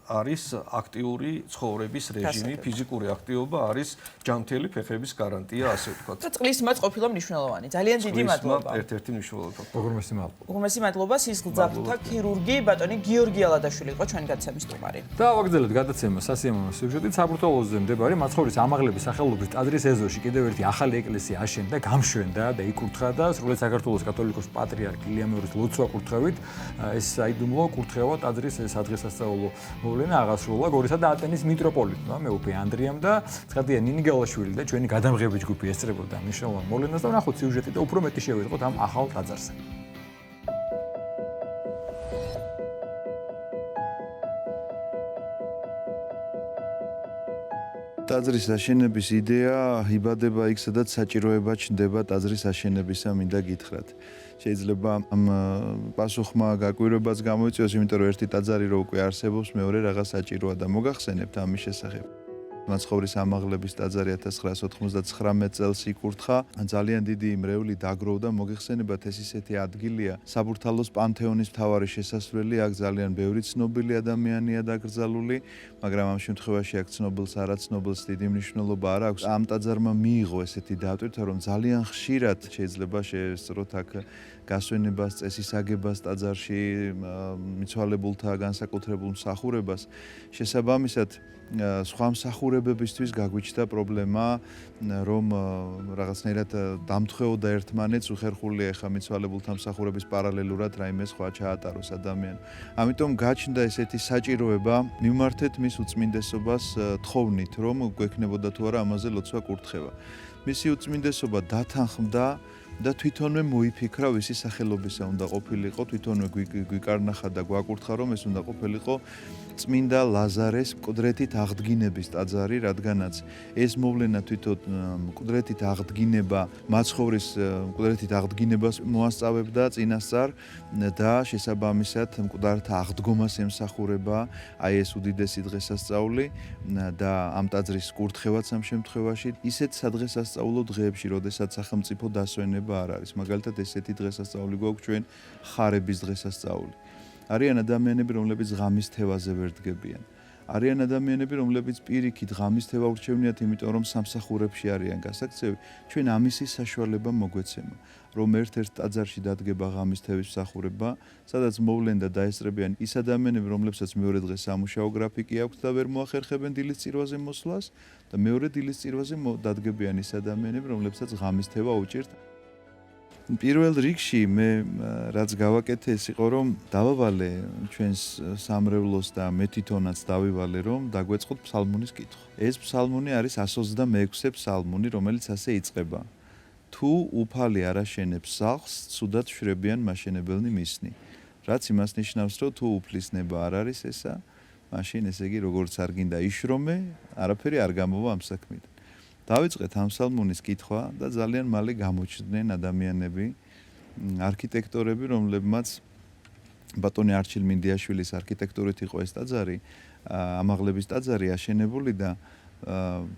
არის აქტიური ცხოვრების რეჟიმი, ფიზიკური აქტივობა არის ჯამთელი ფეხების გარანტია, ასე ვთქვათ.
და წყლის მაც ყოფილა მნიშვნელოვანი. ძალიან დიდი მადლობა.
ერთ-ერთი მნიშვნელოვანი ფაქტორი.
უღრმესი მადლობა.
უღრმესი მადლობა სისხლძარღვთა ქირურგი ბატონი გიორგი ალადაშვილი იყო ჩვენი გადაცემის სტუმარი.
და ვაგრძელებთ გადაცემა სასიამოვნო სიუჟეტით საბურთალოზე მდებარე მაცხოვრის ამაღლების სახელობის ტაძრის ეზოში კიდევ ერთი ახალი ეკლესია აშენდა, გამშვენდა და იკურთხა და სრულიად საქართველოს კათოლიკოს პატრიარქ ილია მეორის ლოცვა კურთხევით ეს საიდუმლო კურთხევა ტაძრის სადღესასწაულო მოვლენა აღასრულა გორისა და ატენის მიტროპოლიტმა მეუფე ანდრიამ და ცხადია ნინი გელაშვილი და ჩვენი გადამღები ჯგუფი ესწრებოდა მნიშვნელოვან მოვლენას და ნახოთ სიუჟეტი და უფრო მეტი შევეწყოთ ამ ახალ ტაძარზე.
ტაძრის აშენების იდეა იბადება იქ, სადაც საჭიროება ჩნდება ტაძრის აშენებისა, მინდა გითხრათ. შეიძლება ამ პასუხმა გაკვირვებას გამოიწვიოს, იმიტომ რომ ერთი ტაძარი რო უკვე არსებობს, მეორე რაღაც საჭიროა და მოგახსენებთ ამის შესახებ. მაცხოვრის ამაღლების ტაძარი 1999 წელს იკურთხა. ძალიან დიდი მრევლი დაგროვდა. მოგეხსენებათ, ეს ისეთი ადგილია, საბურთალოს პანთეონის მთავარი შესასვლელი, აქ ძალიან ბევრი ცნობილი ადამიანია დაკრძალული, მაგრამ ამ შემთხვევაში აქ ცნობილს არაცნობილს დიდი მნიშვნელობა არ აქვს. ამ ტაძარმა მიიღო ესეთი დატვირთვა, რომ ძალიან ხშირად შეიძლება შეესწროთ აქ გასვენებას, წესისაგებას ტაძარში, მიცვალებულთა განსაკუთრებულ მსახურებას. შესაბამისად, სხვა მსახურებებისთვის გაგვიჩნდა პრობლემა, რომ რაღაცნაირად დამთხეოდა ერთმანეთს, უხერხული ეხა მიცვალებულთა მსახურების პარალელურად რაიმე სხვა ჩაატაროს ადამიანი. ამიტომ გაჩნდა ესეთი საჭიროება მიმართეთ მის უწმინდესობას თხოვნით, რომ გვექნებოდა თუ არა ამაზე ლოცვა კურთხევა. მისი უწმინდესობა დათანხმდა და თვითონვე მოიფიქრა, ვისი სახელობისა უნდა ყოფილიყო, თვითონვე გვიკარნახა და გვაკურთხა, რომ ეს უნდა ყოფილიყო წმინდა ლაზარეს მკვდრეთით აღდგინების ტაძარი, რადგანაც ეს მოვლენა თვითონ მკვდრეთით აღდგინება, მაცხოვრის მკვდრეთით აღდგინებას მოასწავებდა წინასწარ და შესაბამისად მკვდართა აღდგომას ემსახურება აი ეს უდიდესი დღესასწაული და ამ ტაძრის კურთხევაც ამ შემთხვევაში ისეთ სადღესასწაულო დღეებში, როდესაც სახელმწიფო დასვენება არ არის. მაგალითად, ესეთი დღესასწაული გვაქვს ჩვენ ხარების დღესასწაული. არიან ადამიანები, რომლებიც ღამის თევაზე ვერ დგებიან. არიან ადამიანები, რომლებიც პირიქით ღამის თევა ურჩევნიათ, იმიტომ რომ სამსახურებში არიან გასაქცევი. ჩვენ ამისი საშუალება მოგვეცემა, რომ ერთ-ერთ ტაძარში დადგება ღამის თევის მსახურება, სადაც მოვლენ და დაესწრებიან ის ადამიანები, რომლებსაც მეორე დღეს სამუშაო გრაფიკი აქვთ და ვერ მოახერხებენ დილის წირვაზე მოსვლას და მეორე დილის წირვაზე დადგებიან ის ადამიანები, რომლებსაც ღამის თევა უჭირთ. პირველ რიგში მე რაც გავაკეთე ეს იყო რომ დავავალე ჩვენს სამრევლოს და მე თვითონაც დავივალე რომ დაგვეწყოთ ფსალმუნის კითხვა. ეს ფსალმუნი არის 126-ე ფსალმუნი, რომელიც ასე იწყება. თუ უფალი არ აშენებს სახლს, ცუდად შვრებიან მაშენებელნი მისნი. რაც იმას ნიშნავს, რომ თუ უფლის ნება არ არის ესა, მაშინ ესე იგი როგორც არ გინდა იშრომე, არაფერი არ გამოვა ამ საქმიდან. დავიწყეთ ამ ფსალმუნის კითხვა და ძალიან მალე გამოჩნდნენ ადამიანები, არქიტექტორები, რომლებმაც ბატონი არჩილ მინდიაშვილის არქიტექტურით იყო ეს ტაძარი, ამაღლების ტაძარი აშენებული და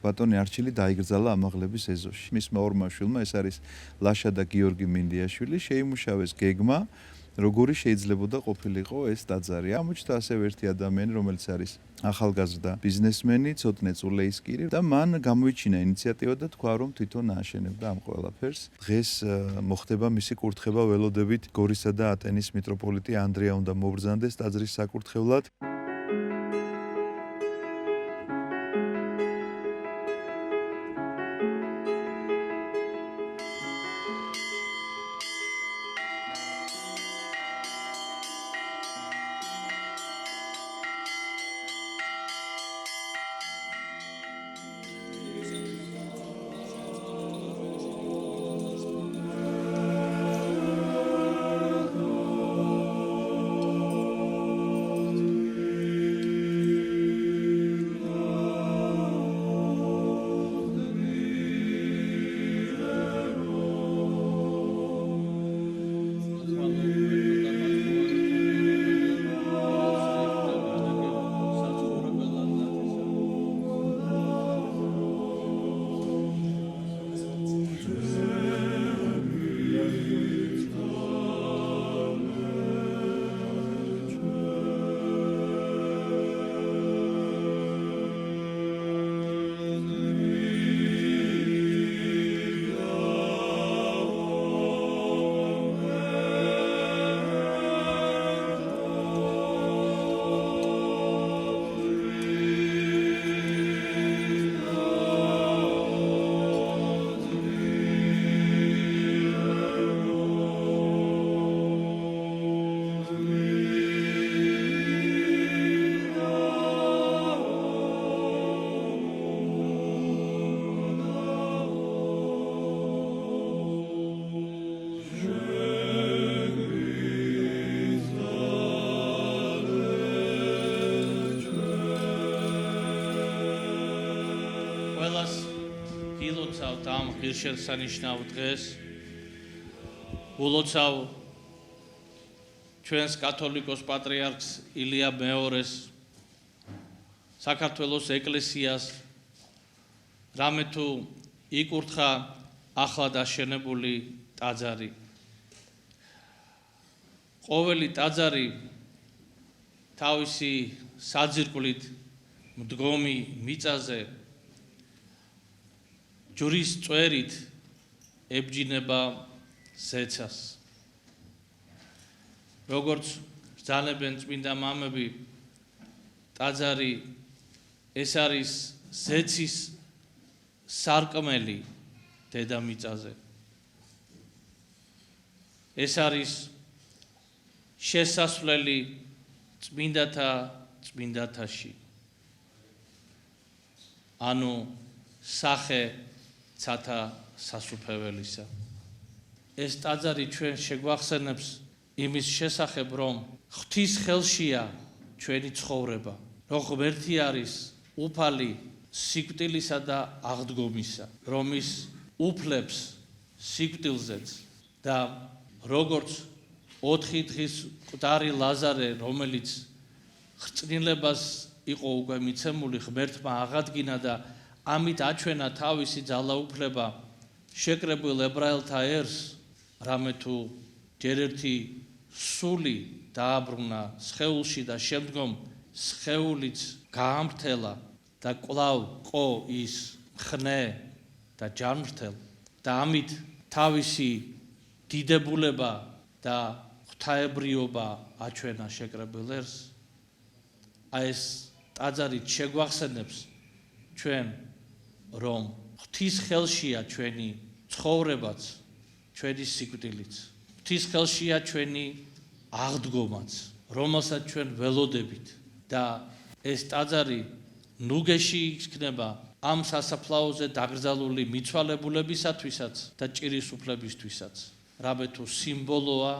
ბატონი არჩილი დაიგრძალა ამაღლების ეზოში. მისმა ორმა შვილმა, ეს არის ლაშა და გიორგი მინდიაშვილი, შეიმუშავეს გეგმა, როგორი შეიძლებოდა ყოფილიყო ეს ტაძარი. ამოჩნდა ასევე ერთი ადამიანი, რომელიც არის ახალგაზრდა ბიზნესმენი, ცოტნე წულეისკირი და მან გამოიჩინა ინიციატივა და თქვა, რომ თვითონ ააშენებდა ამ ყველაფერს. დღეს მოხდება მისი კურთხევა, ველოდებით გორისა და ატენის მიტროპოლიტი ანდრია უნდა მობრძანდეს ტაძრის საკურთხევლად.
ვიმეორებთ ამ ღირსშესანიშნავ დღეს. ულოცავ ჩვენს კათოლიკოს პატრიარქს ილია მეორეს, საქართველოს ეკლესიას, რამე თუ იკურთხა ახლად აშენებული ტაძარი. ყოველი ტაძარი თავისი საძირკვლით მდგომი მიწაზე ჯვრის წვერით ებჯინება ზეცას. როგორც ბრძანებენ წმინდა მამები, ტაძარი ეს არის ზეცის სარკმელი დედამიწაზე. ეს არის შესასვლელი წმინდათა წმინდათაში. ანუ სახე ცათა სასუფეველისა. ეს ტაძარი ჩვენ შეგვახსენებს იმის შესახებ, რომ ღვთის ხელშია ჩვენი ცხოვრება, რომ ღმერთი არის უფალი სიკვდილისა და აღდგომისა, რომ ის უფლებს სიკვდილზეც და როგორც 4 დღის მკვდარი ლაზარე, რომელიც ხრწნილებას იყო უკვე მიცემული, ღმერთმა აღადგინა და ამით აჩვენა თავისი ძალაუფლება შეკრებულ ებრაელთა ერს, რამე თუ ჯერ ერთი სული დააბრუნა სხეულში და შემდგომ სხეულიც გაამრთელა და კვლავ ყო ის ხნე და ჯანმრთელ და ამით თავისი დიდებულება და ღვთაებრიობა აჩვენა შეკრებულ ერს. ეს ტაძარი შეგვახსენებს ჩვენ, რომ ღვთის ხელშია ჩვენი ცხოვრებაც, ჩვენი სიკვდილიც. ღვთის ხელშია ჩვენი აღდგომაც, რომელსაც ჩვენ ველოდებით და ეს ტაძარი ნუგეში იქნება ამ სასაფლაოზე დაკრძალული მიცვალებულებისათვისაც და ჭირის უფლებისთვისაც, რამე თუ სიმბოლოა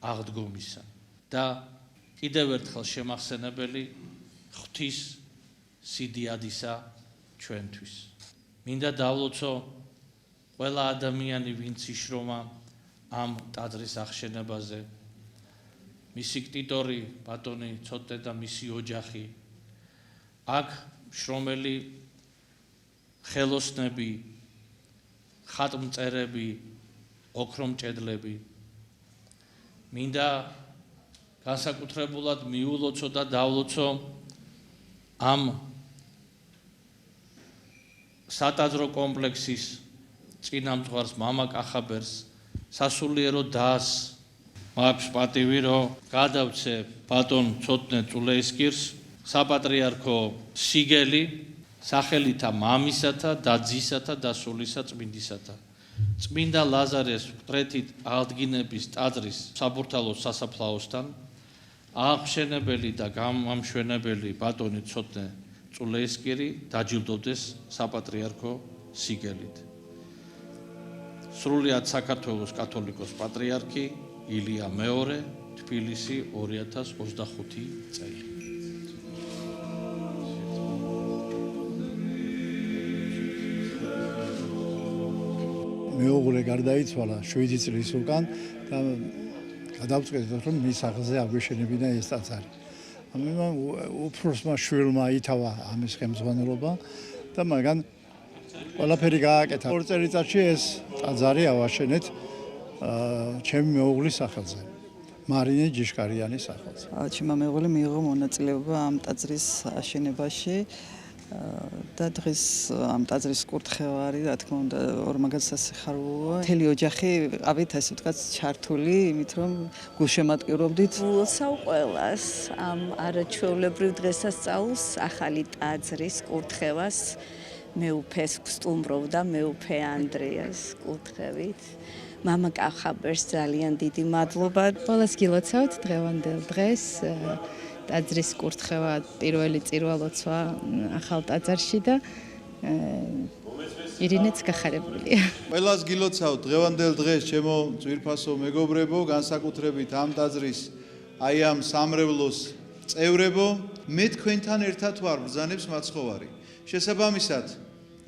აღდგომისა და კიდევ ერთხელ შემახსენებელი ღვთის სიდიადისა ჩვენთვის. მინდა დავლოცო ყველა ადამიანი, ვინც იშრომა ამ ტაძრის აღშენებაზე, მისი ქტიტორი ბატონი ცოტნე და მისი ოჯახი, აქ შრომელი ხელოსნები, ხატმწერები, ოქრომჭედლები. მინდა განსაკუთრებულად მიულოცო და დავლოცო ამ სატაძრო კომპლექსის წინამძღვარს მამა კახაბერს, სასულიერო დას, მაქვს პატივი, რომ გადავცე ბატონ ცოტნე წულეისკირს, საპატრიარქო სიგელი, სახელითა მამისათა და ძისათა და სულისა წმინდისათა. წმინდა ლაზარეს მკვდრეთით აღდგინების ტაძრის საბურთალოს სასაფლაოსთან აღმშენებელი და გამამშვენებელი ბატონი ცოტნე წულეისკირი დაჯილდოვდეს საპატრიარქო სიგელით. სრულიად საქართველოს კათოლიკოს პატრიარქი ილია მეორე, თბილისი 2025 წელი.
მეუღლე გარდაიცვალა 7 წლის უკან და გადავწყვეტეთ, რომ მის სახელზე აგვეშენებინა ეს ტაძარი. ამიტომ უფროსმა შვილმა ითავა ამის ხელმძღვანელობა და მაგან ყველაფერი გააკეთა. 2 წელიწადში ეს ტაძარი ავაშენეთ ჩემი მეუღლის სახელზე, მარინე ჯიშკარიანის სახელზე.
ჩემმა მეუღლე მიიღო მონაწილეობა ამ ტაძრის აშენებაში და დღეს ამ ტაძრის კურთხევა არის, რა თქმა უნდა, ორმაგად სასიხარულოა. მთელი ოჯახი ყავით, ასე ვთქვათ, ჩართული, იმით რომ გულშემატკივრობდით.
ულოცავ ყველას ამ არაჩვეულებრივ დღესასწაულს, ახალი ტაძრის კურთხევას მეუფეს გსტუმრობ და მეუფე ანდრეას კურთხევით. მამა კახაბერს ძალიან დიდი მადლობა.
ყველას გილოცავთ დღევანდელ დღეს. ტაძრის კურთხევა პირველი წირვა-ლოცვა ახალ ტაძარში და ირინეც გახარებულია.
ყველას გილოცავთ დღევანდელ დღეს, ჩემო ძვირფასო მეგობრებო, განსაკუთრებით ამ ტაძრის აი ამ სამრევლოს წევრებო, მე თქვენთან ერთად ვარ ბრძანებს მაცხოვარი. შესაბამისად,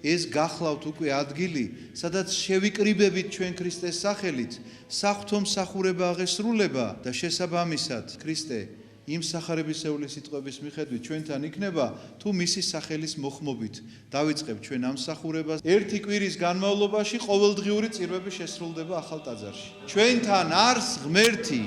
ეს გახლავთ უკვე ადგილი, სადაც შევიკრიბებით ჩვენ ქრისტეს სახელით, საღვთო მსახურება აღესრულება და შესაბამისად ქრისტე იმ სახარებისეული სიტყვების მიხედვით ჩვენთან იქნება თუ მისი სახელის მოხმობით დავიწყებ ჩვენ ამ მსახურებას ერთი კვირის განმავლობაში ყოველდღიური წირვები შესრულდება ახალ ტაძარში ჩვენთან არს ღმერთი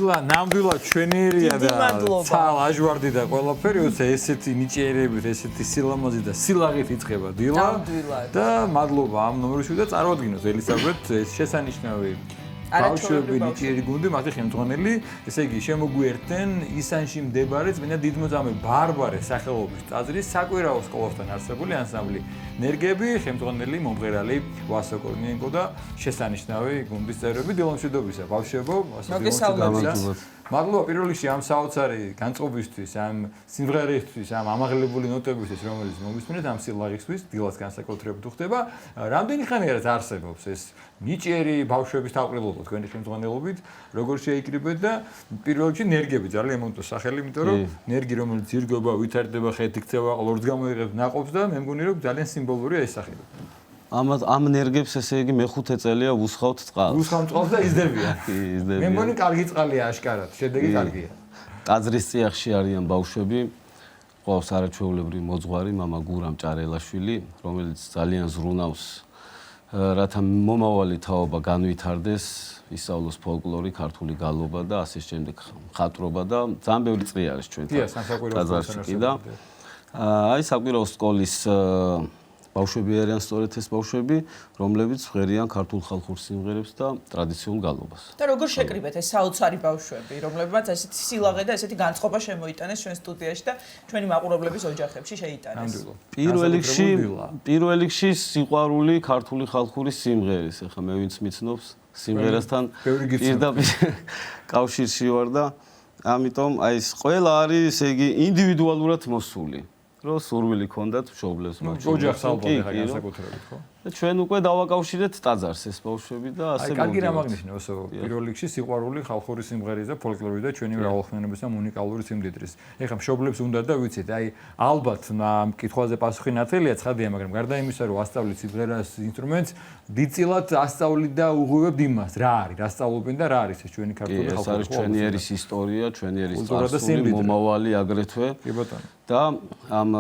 დილა ნამდვილად ჩვენიერია და ლაჟვარდი და ყველაფერი ესეთი ნიჭიერებით, ესეთი სილამაზით და სილაღით იწყება დილა და მადლობა ამ ნომერში და წარმოადგინოთ ელისაბედ ეს შესანიშნავი ბავშვები ნიჭიერი გუნდი, მათი ხელმძღვანელი, ესე იგი შემოგვიერთდნენ ისანში მდებარე წმინდა დიდმოწამე ბარბარე სახელობის ტაძრის საკვირაო სკოლასთან არსებული ანსამბლი ნერგები, ხელმძღვანელი მომღერალი ვასო კორნიენკო და შესანიშნავი გუნდის წევრები დილომშვიდობისა ბავშვებო,
მოგესალმებით.
მადლობა პირველ რიგში ამ საოცარი განწყობისთვის, ამ სიმღერისთვის, ამ ამაღლებული ნოტებისთვის, რომელიც მოგისმენთ ამ სილაღისთვის, დილას განსაკუთრებით უხდება. რამდენი ხანია რაც არსებობს ეს ნიჭიერი ბავშვების თავყრილობა თქვენი ხელმძღვანელობით, როგორ შეიკრიბეთ და პირველ რიგში ნერგები ძალიან მომწონს სახელი, იმიტომ რომ ნერგი რომელიც ირგობა, ვითარდება, ხეთი ქცევა, ყლორს გამოიღებს ნაყოფს და მე მგონი რომ ძალიან სიმბოლურია ეს სახელი.
ამ ნერგებს ესე იგი მე-5 წელია უსხავთ წყალს.
უსხავთ წყალს და იზრდებიან. მე მგონი კარგი წყალია აშკარად, შედეგი კარგია.
ტაძრის წიაღში არიან ბავშვები, ყავს არაჩვეულებრივი მოძღვარი მამა გურამ ჭარელაშვილი, რომელიც ძალიან ზრუნავს რათა მომავალი თაობა განვითარდეს, ისწავლოს ფოლკლორი, ქართული გალობა და ასე შემდეგ მხატვრობა და ძალიან ბევრი წრი არის ჩვენთან. ტაძარში და აი საკვირაო სკოლის ბავშვები არიან სწორედ ეს ბავშვები, რომლებიც ღერიან ქართულ ხალხურ სიმღერებს და ტრადიციულ გალობას.
და როგორ შეკრიბეთ ეს საოცარი ბავშვები, რომლებმაც ესეთი სილაღე და ესეთი განწყობა შემოიტანეს ჩვენ სტუდიაში და ჩვენი მაყურებლების ოჯახებში შეიტანეს.
პირველ რიგში სიყვარული ქართული ხალხური სიმღერის, ახლა მე ვინც მიცნობს სიმღერასთან პირდაპირ კავშირში ვარ და ამიტომ აი ეს ყველა არის ესე იგი ინდივიდუალურად მოსული. Რომ სურვილი ქონდათ მშობლებს
ბავშვებს. ოჯახს ალბათ ხა განსაკუთრებით, ხო?
და ჩვენ უკვე დავაკავშირეთ ტაძარს ეს ბავშვები და ასე
აი კარგი რამ აღნიშნე ოსო პირველ რიგში სიყვარული ხალხური სიმღერის და ფოლკლორის და ჩვენი მრავალხმიანობის და უნიკალური სიმდიდრის. ეხლა მშობლებს უნდა და ვიცით, აი ალბათ ამ კითხვაზე პასუხი ნათელია ცხადია, მაგრამ გარდა იმისა, რომ ასწავლით სიმღერას ინსტრუმენტს, დიდწილად ასწავლით და უღვივებთ იმას, რა არის, რა სწავლობენ და რა არის ეს ჩვენი ქართული ხალხური.
ეს არის ჩვენი ერის ისტორია, ჩვენი ერის წარსული, მომავალი აგრეთვე.
კი ბატონო.
და ამ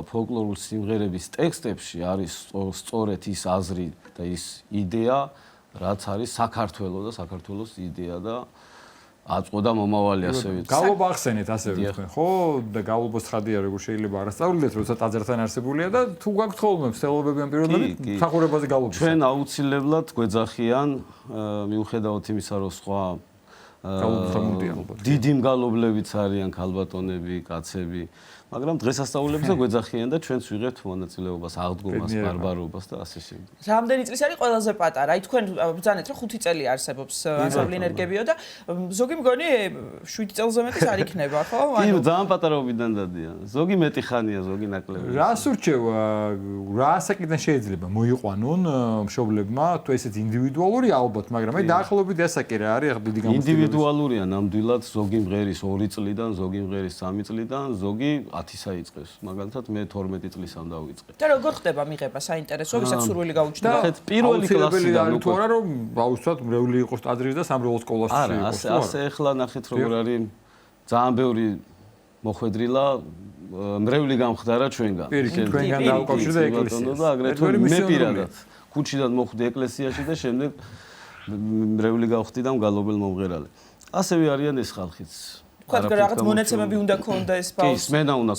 ფოლკლორული სიმღერების ტექსტებში არის სწორედ ის აზრი და ის იდეა, რაც არის საქართველოს და საქართველოს იდეა და აწყვეტა მომავალი ასე ვიცი.
გალობა ახსენეთ ასე ვთქვენ, ხო? და გალობას ცხადია როგორ შეიძლება არასწავლდეთ, როცა ტაძართან არსებულია და თუ გაქვთ ხოლმე ცდილობები ამ პირობებში სახურებაზე გალობის.
ჩვენ აუცილებლად გვეძახიან მიუხედავად იმისა, რომ სხვა დიდი მგალობლებიც არიან ქალბატონები, კაცები, მაგრამ დღესასწაულებზე გვეძახიან და ჩვენც ვიღებთ მონაწილეობას, აღდგომას, ბარბარობას და ასე შემდეგ.
რამდენი წლის არის ყველაზე პატარა? აი თქვენ ბრძანეთ რომ 5 წელი არსებობს ანსამბლი ენერგებიო და ზოგი მგონი 7 წელზე მეტის არ იქნება, ხო?
კი, ძალიან პატარაობიდან დადიან. ზოგი მეტი ხანია, ზოგი ნაკლები.
რას ურჩევა, რა საკიდან შეიძლება მოიყვანონ მშობლებმა, თუ ესეც ინდივიდუალური ალბათ, მაგრამ აი დაახლოებით ასაკი რა არის, ახლა დიდი გამოცდილება.
ინდივიდუალურია ნამდვილად, ზოგი მღერის 2 წლიდან, ზოგი მღერის 3 წლიდან, ზოგი 10-ისა იწყებს. მაგალითად მე 12 წლისამ დავიწყე.
და როგორ ხდება მიღება საინტერესო, ვისაც სურვილი გაუჩნდა?
ნახეთ, პირველი კლასიდან
თუ არა რომ აუცილებლად მრევლი იყოს ტაძრის და სამრევლო სკოლაში
იყოს. არა, ასე ახლა ნახეთ როგორ არის ძალიან ბევრი მოხვედრილა მრევლი გამხდარა ჩვენგან.
ჩვენგან დაუკავშირდა ეკლესია
და აგრეთვე მე პირადად ქუჩიდან მოხვდი ეკლესიაში და შემდეგ მრევლი გავხდი და მგალობელ მომღერალი. ასევე არიან ეს ხალხიც.
თქვენ რაღაც მონაცემები უნდა კონდეს ბავშვს.
კი, სმენა უნდა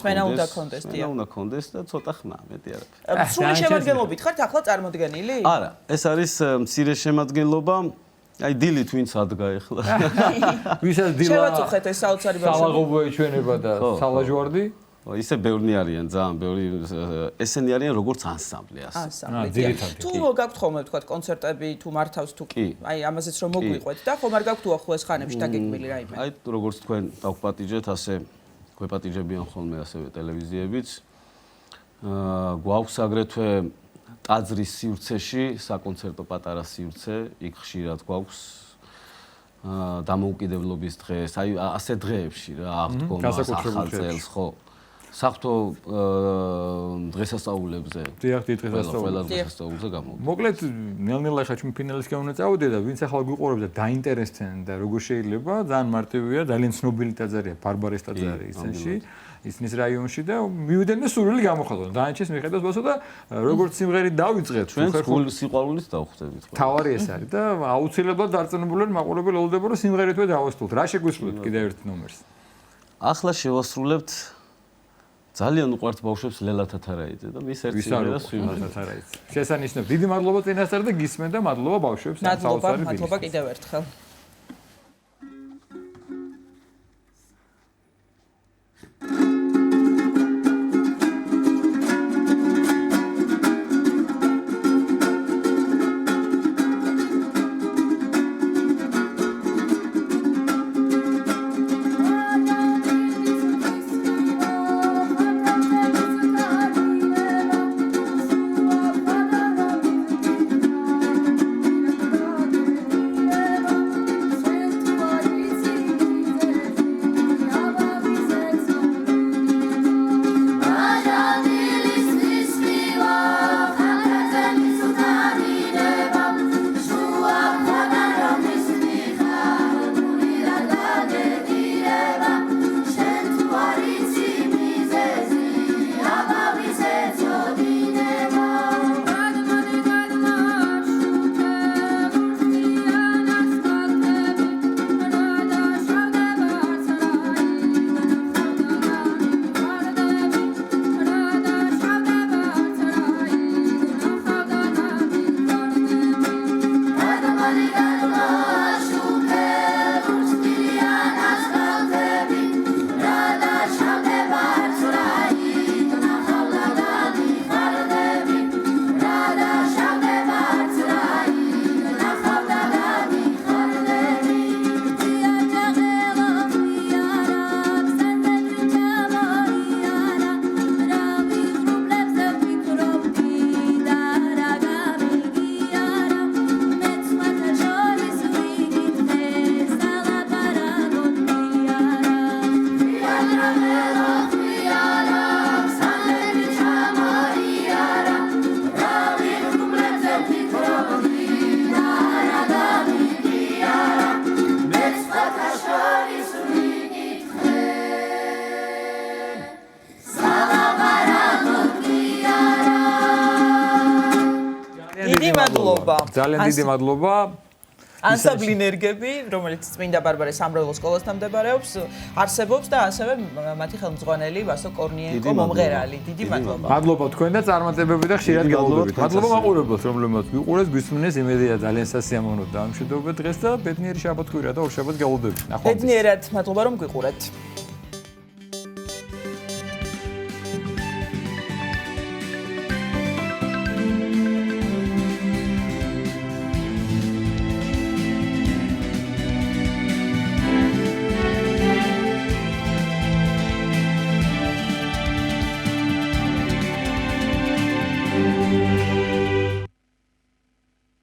კონდეს,
სმენა უნდა კონდეს და ცოტა ხმა, მეტი არა.
სრული შემადგენლობით ხართ ახლა წარმოდგენილი?
არა, ეს არის მცირე შემადგენლობა. აი დილით ვინც ადგა ახლა.
ვისაც დილა
შევაწუხეთ ეს საოცარი ბავშვები.
სალაღობო ეჩვენება და სალაჟვარდი.
ისე ბევრი არიან, ძალიან ბევრი. ესენი არიან როგორც ანსამბლი ასე.
ანსამბლი. თუ გაქვთ ხოლმე თქვა კონცერტები, თუ მართავს თუ აი ამაზეც რომ მოგვიყვეთ და ხომ არ გაქვთ უახლოეს ხანებში დაგეგმილი რაიმე?
აი როგორც თქვენ დავგვაპატიჟეთ, ასე გვეპატიჟებიან ხოლმე ასევე ტელევიზიებიც. გვაქვს აგრეთვე ტაძრის სივრცეში საკონცერტო პატარა სივრცე, იქ ხშირად გვაქვს დამოუკიდებლობის დღეს, აი ასე დღეებში რა, აღდგომას, ახალ წელს, ხო. საფრთხო დღესასწაულებზე.
დიახ,
დღესასწაულებზე გამოვიდა.
მოკლედ, ნელ-ნელა ხა ჩვენ ფინალისკენ უნდა წავიდე და ვინც ახლა გვიყურებს და დაინტერესდნენ და როგორ შეიძლება, ძალიან მარტივია, ძალიან ცნობილი ტაძარია, ბარბარეს ტაძარი ისენში, ისნის რაიონში და მივიდნენ და სურვილი გამოხატონ. დაანჩეს მიხედავს ბასო და როგორც სიმღერით დავიწყეთ,
ჩვენ სიყვარულით დავხვდებით.
თავარი ეს არის და აუცილებლად დარწმუნებული ვარ მაყურებელი ელოდება რომ სიმღერითვე დავასრულოთ. რა შეგვისურვებთ კიდევ ერთ ნომერს?
ახლა შევასრულებთ ძალიან უყვართ ბავშვებს ლელა თათარაიძე და მის ერთ სიმღერას
ვიმღერთ. შესანიშნავ. დიდი მადლობა წინასწარ და გისმენ და მადლობა ბავშვებს ამ საოცარი დილით.
მადლობა კიდევ ერთხელ. მადლობა.
ძალიან დიდი მადლობა.
ანსამბლი ენერგები, რომელიც წმინდა ბარბარე სამრევლო სკოლასთან მდებარეობს, არსებობს და ასევე მათი ხელმძღვანელი ვასო კორნიენკო მომღერალი. დიდი მადლობა.
მადლობა თქვენ და წარმატებები და ხშირად გელოდებით. მადლობა მაყურებელს, რომლებმაც ვიყურეს, გვისმენეს, იმედია ძალიან სასიამოვნო და ამშვიდობებით დღეს და ბედნიერი შაბათ-კვირა და ორ შაბათს გელოდებით.
ბედნიერად, მადლობა რომ გვიყურეთ.